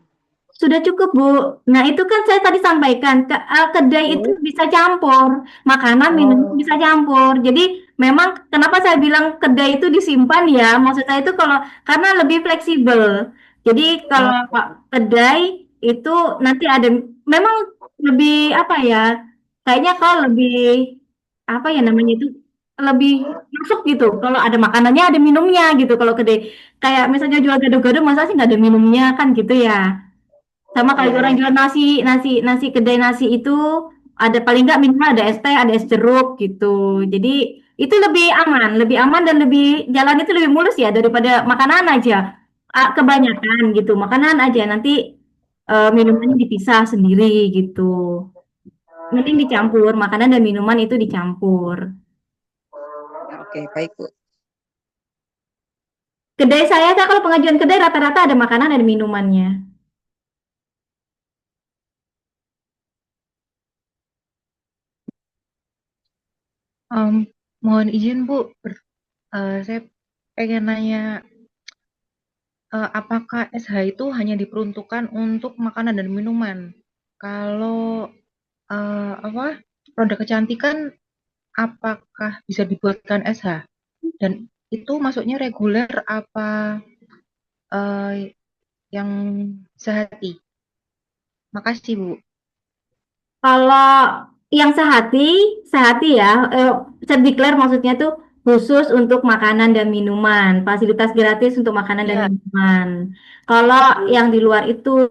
Sudah cukup, Bu. Nah, itu kan saya tadi sampaikan, kedai itu Oh, bisa campur, makanan, minuman bisa campur. Jadi, memang kenapa saya bilang kedai itu disimpan ya, maksud saya itu karena lebih fleksibel. Jadi, kalau oh, kedai itu nanti ada, memang lebih apa ya, kayaknya kalau lebih, apa ya namanya itu, lebih masuk gitu. Kalau ada makanannya, ada minumnya gitu. Kalau kedai, kayak misalnya jual gado-gado, masa sih nggak ada minumnya kan gitu ya. Sama kayak iya, orang iya. jual nasi, nasi kedai nasi itu ada paling nggak minimal ada es teh, ada es jeruk gitu. Jadi itu lebih aman dan jalan itu lebih mulus ya daripada makanan aja. Kebanyakan gitu, makanan aja nanti minumannya dipisah sendiri gitu. Mending dicampur, makanan dan minuman itu dicampur. Ya, oke, baik, Bu. Kedai saya kalau pengajuan kedai rata-rata ada makanan dan minumannya. Em, Mohon izin Bu, saya pengen nanya, apakah SH itu hanya diperuntukkan untuk makanan dan minuman? Kalau apa produk kecantikan, apakah bisa dibuatkan SH? Dan itu masuknya reguler apa eh, yang sehati? Makasih Bu. Kalau yang sehati ya, declare maksudnya tuh khusus untuk makanan dan minuman, fasilitas gratis untuk makanan dan Ya, minuman. Kalau yang di luar itu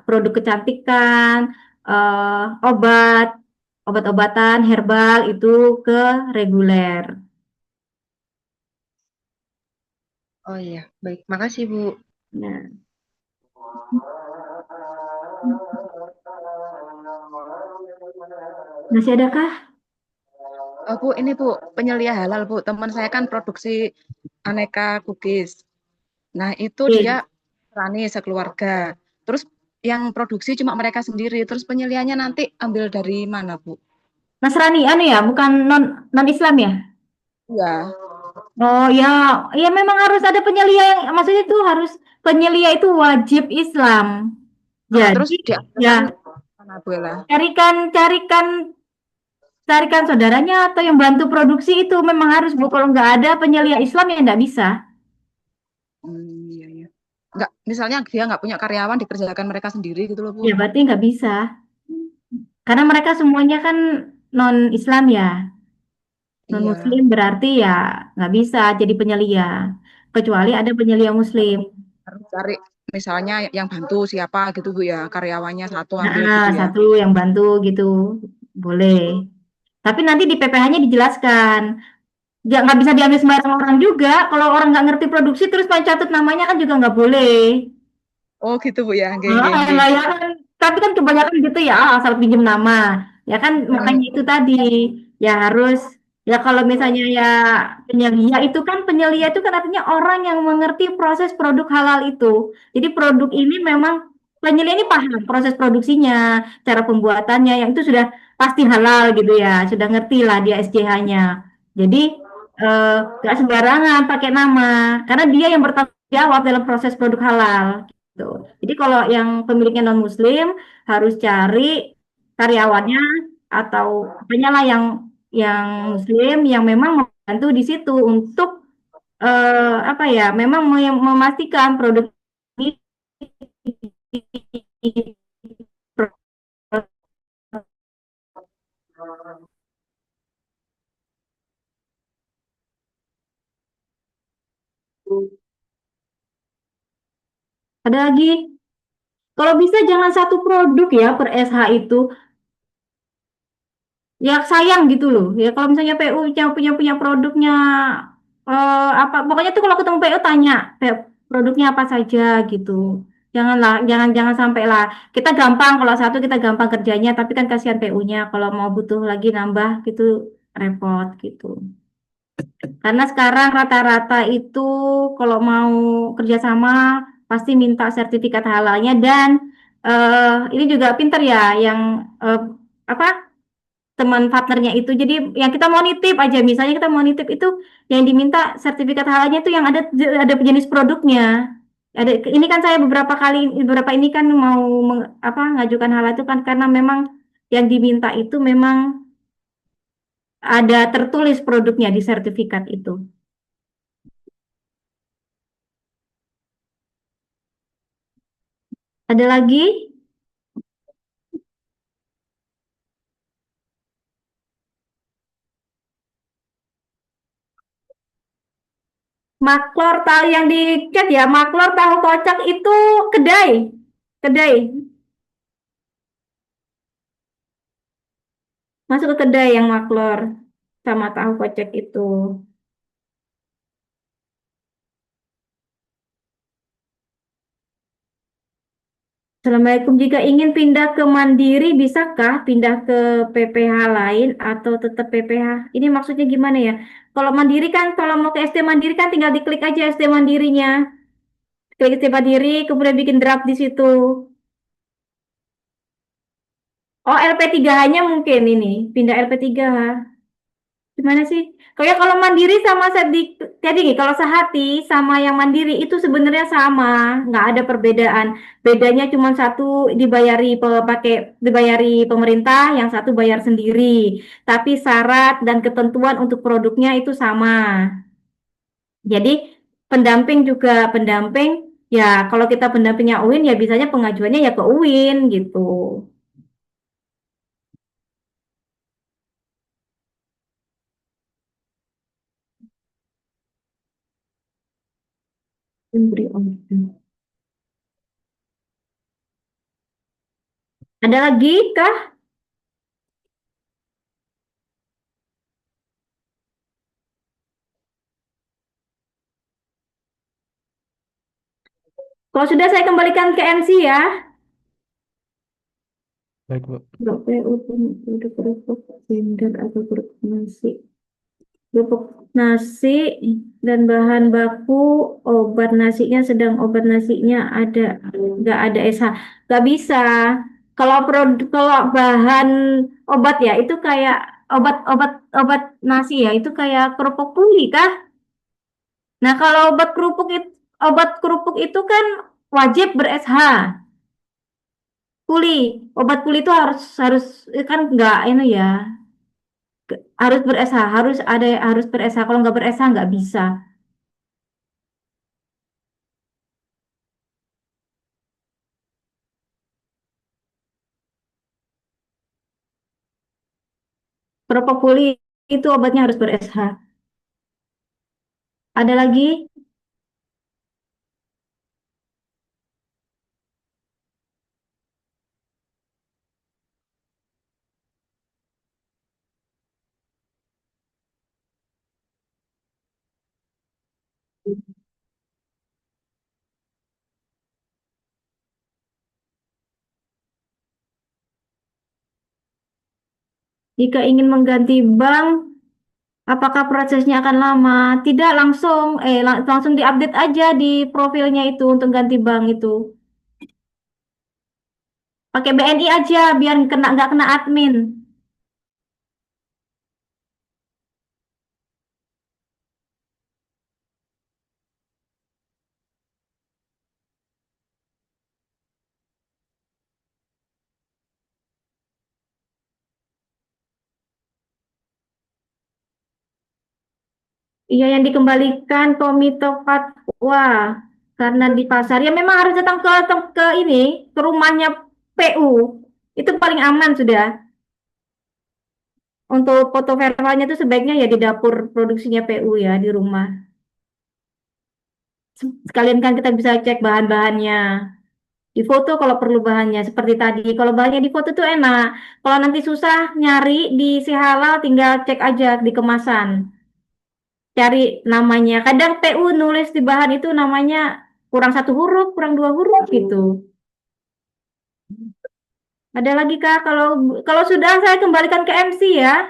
produk kecantikan, obat, obat-obatan herbal itu ke reguler. Oh iya, baik. Makasih Bu. Nah, masih adakah? Bu, ini Bu, penyelia halal Bu. Teman saya kan produksi aneka cookies. Nah, itu dia Oke. rani sekeluarga. Terus yang produksi cuma mereka sendiri. Terus penyeliannya nanti ambil dari mana, Bu? Nasrani, anu ya, bukan non Islam ya? Iya. Oh ya, ya memang harus ada penyelia yang maksudnya itu harus penyelia itu wajib Islam. Terus Jadi ya diambilkan mana, Bu Ella? carikan carikan carikan saudaranya atau yang bantu produksi itu memang harus Bu. Kalau nggak ada penyelia Islam ya nggak bisa. Iya, iya. Nggak, misalnya dia nggak punya karyawan, dikerjakan mereka sendiri gitu loh, Bu. Ya berarti nggak bisa. Karena mereka semuanya kan non Islam ya, non Iya. Muslim berarti ya nggak bisa jadi penyelia. Kecuali ada penyelia Muslim. Harus cari misalnya yang bantu siapa gitu, Bu ya. Karyawannya satu ambil Nah, gitu ya. satu yang bantu gitu boleh. Tapi nanti di PPH-nya dijelaskan. Nggak bisa diambil sembarang orang juga. Kalau orang nggak ngerti produksi terus main catat namanya kan juga nggak boleh. Oh gitu, Bu ya. Nggih, nggih, nggih. Lah ya kan. Tapi kan kebanyakan gitu ya, asal pinjam nama. Ya kan makanya itu tadi ya harus ya kalau misalnya ya penyelia itu kan artinya orang yang mengerti proses produk halal itu. Jadi produk ini memang penyelia ini paham proses produksinya, cara pembuatannya yang itu sudah pasti halal gitu ya, sudah ngerti lah dia SCH-nya. Jadi nggak sembarangan pakai nama karena dia yang bertanggung jawab dalam proses produk halal. Gitu. Jadi kalau yang pemiliknya non Muslim harus cari karyawannya atau apanya lah yang Muslim yang memang membantu di situ untuk apa ya, memang memastikan produk ini Ada lagi, kalau bisa jangan satu produk ya per SH itu. Ya sayang gitu loh. Ya kalau misalnya PU yang punya produknya apa pokoknya tuh kalau ketemu PU tanya produknya apa saja gitu. Janganlah, jangan sampai lah. Kita gampang kalau satu kita gampang kerjanya, tapi kan kasihan PU-nya kalau mau butuh lagi nambah gitu repot gitu. Karena sekarang rata-rata itu kalau mau kerjasama pasti minta sertifikat halalnya dan ini juga pinter ya yang apa teman partnernya itu. Jadi yang kita mau nitip aja, misalnya kita mau nitip itu yang diminta sertifikat halalnya itu yang ada jenis produknya. Ada ini kan saya beberapa ini kan mau ngajukan halal itu kan karena memang yang diminta itu memang ada tertulis produknya di sertifikat itu. Ada lagi? Maklor tahu yang di chat ya, maklor tahu kocak itu kedai. Kedai. Masuk ke kedai yang maklor sama tahu kocak itu. Assalamualaikum. Jika ingin pindah ke Mandiri, bisakah pindah ke PPH lain atau tetap PPH? Ini maksudnya gimana ya? Kalau Mandiri kan, kalau mau ke SD Mandiri kan tinggal diklik aja SD Mandirinya. Klik SD Mandiri, kemudian bikin draft di situ. Oh, LP3H-nya mungkin ini, pindah LP3H. Gimana sih? Kalau mandiri sama jadi nih, kalau sehati sama yang mandiri itu sebenarnya sama, nggak ada perbedaan. Bedanya cuma satu dibayari pemerintah, yang satu bayar sendiri. Tapi syarat dan ketentuan untuk produknya itu sama. Jadi pendamping juga pendamping, ya kalau kita pendampingnya UIN ya bisanya pengajuannya ya ke UIN gitu. Memberi order. Ada lagi kah? Kalau sudah saya kembalikan ke MC ya. Baik, Bu. PU untuk kerupuk sindang atau kerupuk nasi. Kerupuk nasi dan bahan baku obat nasinya sedang obat nasinya nggak ada SH. Nggak bisa. Kalau bahan obat ya itu kayak obat nasi ya itu kayak kerupuk tuli kah? Nah kalau obat kerupuk itu kan wajib ber-SH. Kuli, obat kuli itu harus harus kan nggak ini ya harus ber-SH, harus ber-SH. Kalau nggak ber-SH nggak bisa. Propofol itu obatnya harus ber-SH. Ada lagi? Jika ingin mengganti bank, apakah prosesnya akan lama? Tidak langsung diupdate aja di profilnya itu untuk ganti bank itu. Pakai BNI aja biar nggak kena admin. Iya yang dikembalikan Komito Fatwa karena di pasar ya memang harus datang ke ini ke rumahnya PU itu paling aman sudah. Untuk foto verbalnya itu sebaiknya ya di dapur produksinya PU ya di rumah. Sekalian kan kita bisa cek bahan-bahannya. Di foto kalau perlu bahannya seperti tadi. Kalau bahannya di foto tuh enak. Kalau nanti susah nyari di si halal tinggal cek aja di kemasan. Cari namanya. Kadang PU nulis di bahan itu namanya kurang satu huruf, kurang dua huruf gitu. Ada lagi Kak, kalau sudah saya kembalikan ke MC ya.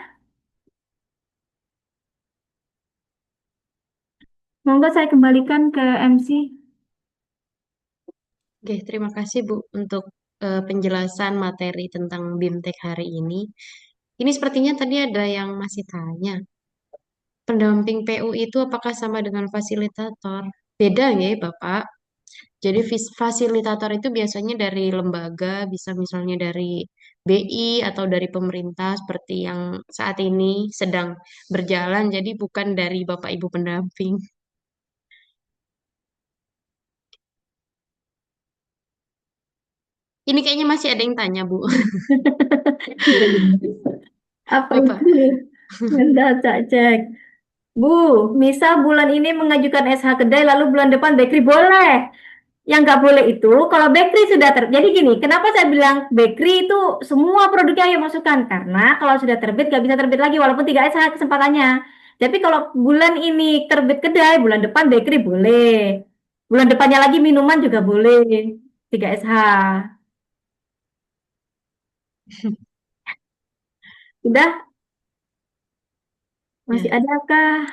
Monggo saya kembalikan ke MC. Oke, terima kasih Bu untuk penjelasan materi tentang BIMTEK hari ini. Ini sepertinya tadi ada yang masih tanya, pendamping PU itu apakah sama dengan fasilitator? Beda ya, Bapak. Jadi fasilitator itu biasanya dari lembaga, bisa misalnya dari BI atau dari pemerintah seperti yang saat ini sedang berjalan, jadi bukan dari Bapak Ibu pendamping. Ini kayaknya masih ada yang tanya, Bu. Apa Bapak. itu? Bentar, cek. Bu, misal bulan ini mengajukan SH kedai, lalu bulan depan bakery boleh. Yang nggak boleh itu kalau bakery sudah terbit. Jadi gini, kenapa saya bilang bakery itu semua produknya yang masukkan? Karena kalau sudah terbit nggak bisa terbit lagi walaupun 3 SH kesempatannya. Tapi kalau bulan ini terbit kedai, bulan depan bakery boleh. Bulan depannya lagi minuman juga boleh. 3 SH. Sudah? Masih Ya. adakah?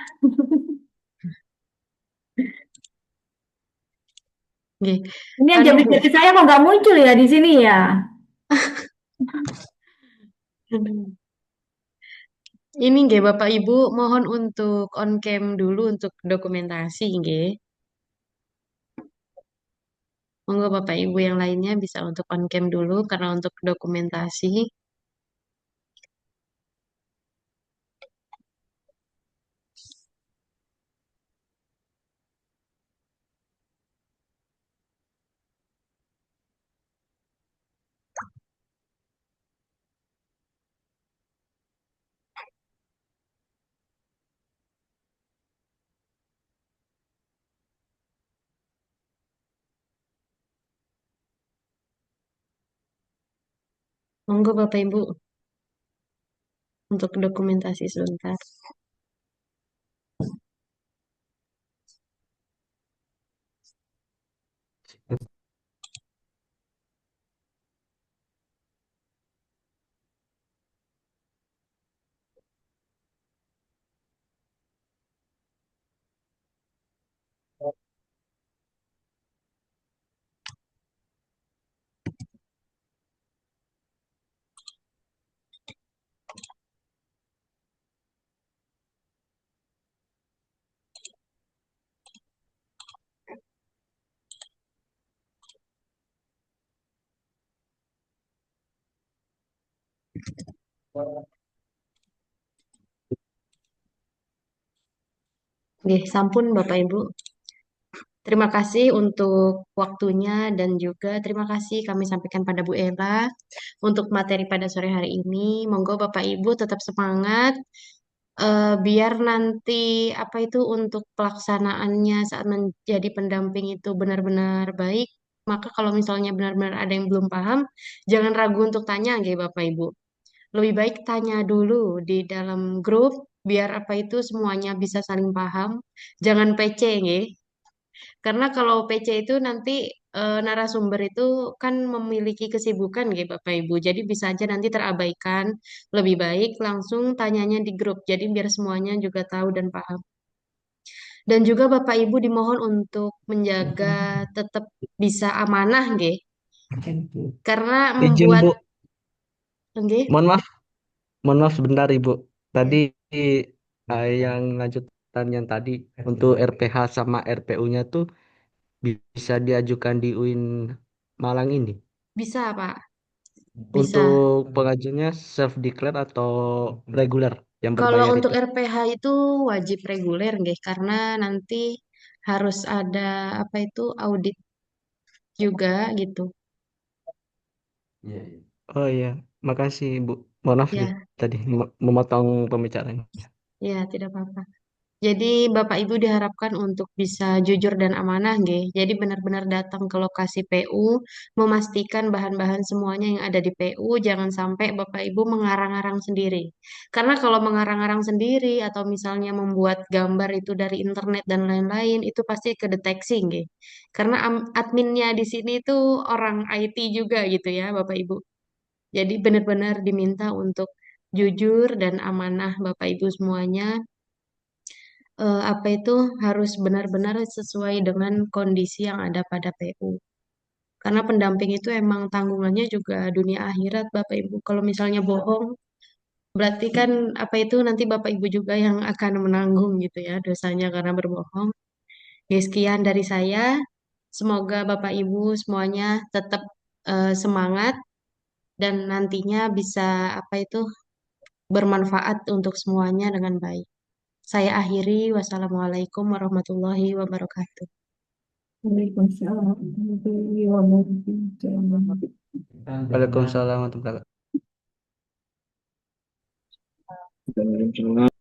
Oke. Ini yang Anu, jadi Bu. dari saya kok nggak muncul ya di sini ya? Ini nggih Bapak Ibu mohon untuk on cam dulu untuk dokumentasi nggih. Monggo Bapak Ibu yang lainnya bisa untuk on cam dulu karena untuk dokumentasi. Monggo Bapak Ibu untuk dokumentasi sebentar. Nggih, sampun Bapak Ibu. Terima kasih untuk waktunya dan juga terima kasih kami sampaikan pada Bu Ella untuk materi pada sore hari ini. Monggo Bapak Ibu tetap semangat biar nanti apa itu untuk pelaksanaannya saat menjadi pendamping itu benar-benar baik. Maka kalau misalnya benar-benar ada yang belum paham, jangan ragu untuk tanya, nggih Bapak Ibu. Lebih baik tanya dulu di dalam grup biar apa itu semuanya bisa saling paham. Jangan PC, nggih. Karena kalau PC itu nanti narasumber itu kan memiliki kesibukan gitu Bapak Ibu. Jadi bisa aja nanti terabaikan. Lebih baik langsung tanyanya di grup. Jadi biar semuanya juga tahu dan paham. Dan juga Bapak Ibu dimohon untuk menjaga tetap bisa amanah nggih. Karena Izin membuat Bu, nggih. mohon maaf, mohon maaf sebentar Ibu. Tadi Ya. yang lanjutan yang tadi untuk RPH sama RPU-nya tuh bisa diajukan di UIN Malang ini. Bisa Pak. Bisa. Untuk pengajuannya self declare atau reguler yang Kalau berbayar untuk itu. RPH itu wajib reguler nggih karena nanti harus ada apa itu audit juga gitu. Oh iya, makasih Bu. Mohon maaf Ya, tadi memotong pembicaraan. ya tidak apa-apa. Jadi Bapak Ibu diharapkan untuk bisa jujur dan amanah, nggih. Jadi benar-benar datang ke lokasi PU, memastikan bahan-bahan semuanya yang ada di PU, jangan sampai Bapak Ibu mengarang-arang sendiri. Karena kalau mengarang-arang sendiri atau misalnya membuat gambar itu dari internet dan lain-lain, itu pasti kedeteksi, nggih. Karena adminnya di sini itu orang IT juga gitu ya, Bapak Ibu. Jadi benar-benar diminta untuk jujur dan amanah Bapak Ibu semuanya, apa itu harus benar-benar sesuai dengan kondisi yang ada pada PU. Karena pendamping itu emang tanggungannya juga dunia akhirat, Bapak Ibu. Kalau misalnya bohong, berarti kan apa itu nanti Bapak Ibu juga yang akan menanggung gitu ya dosanya karena berbohong. Ya, sekian dari saya. Semoga Bapak Ibu semuanya tetap semangat dan nantinya bisa apa itu bermanfaat untuk semuanya dengan baik. Saya akhiri. Wassalamualaikum warahmatullahi wabarakatuh. Waalaikumsalam warahmatullahi wabarakatuh. Waalaikumsalam warahmatullahi wabarakatuh. Waalaikumsalam.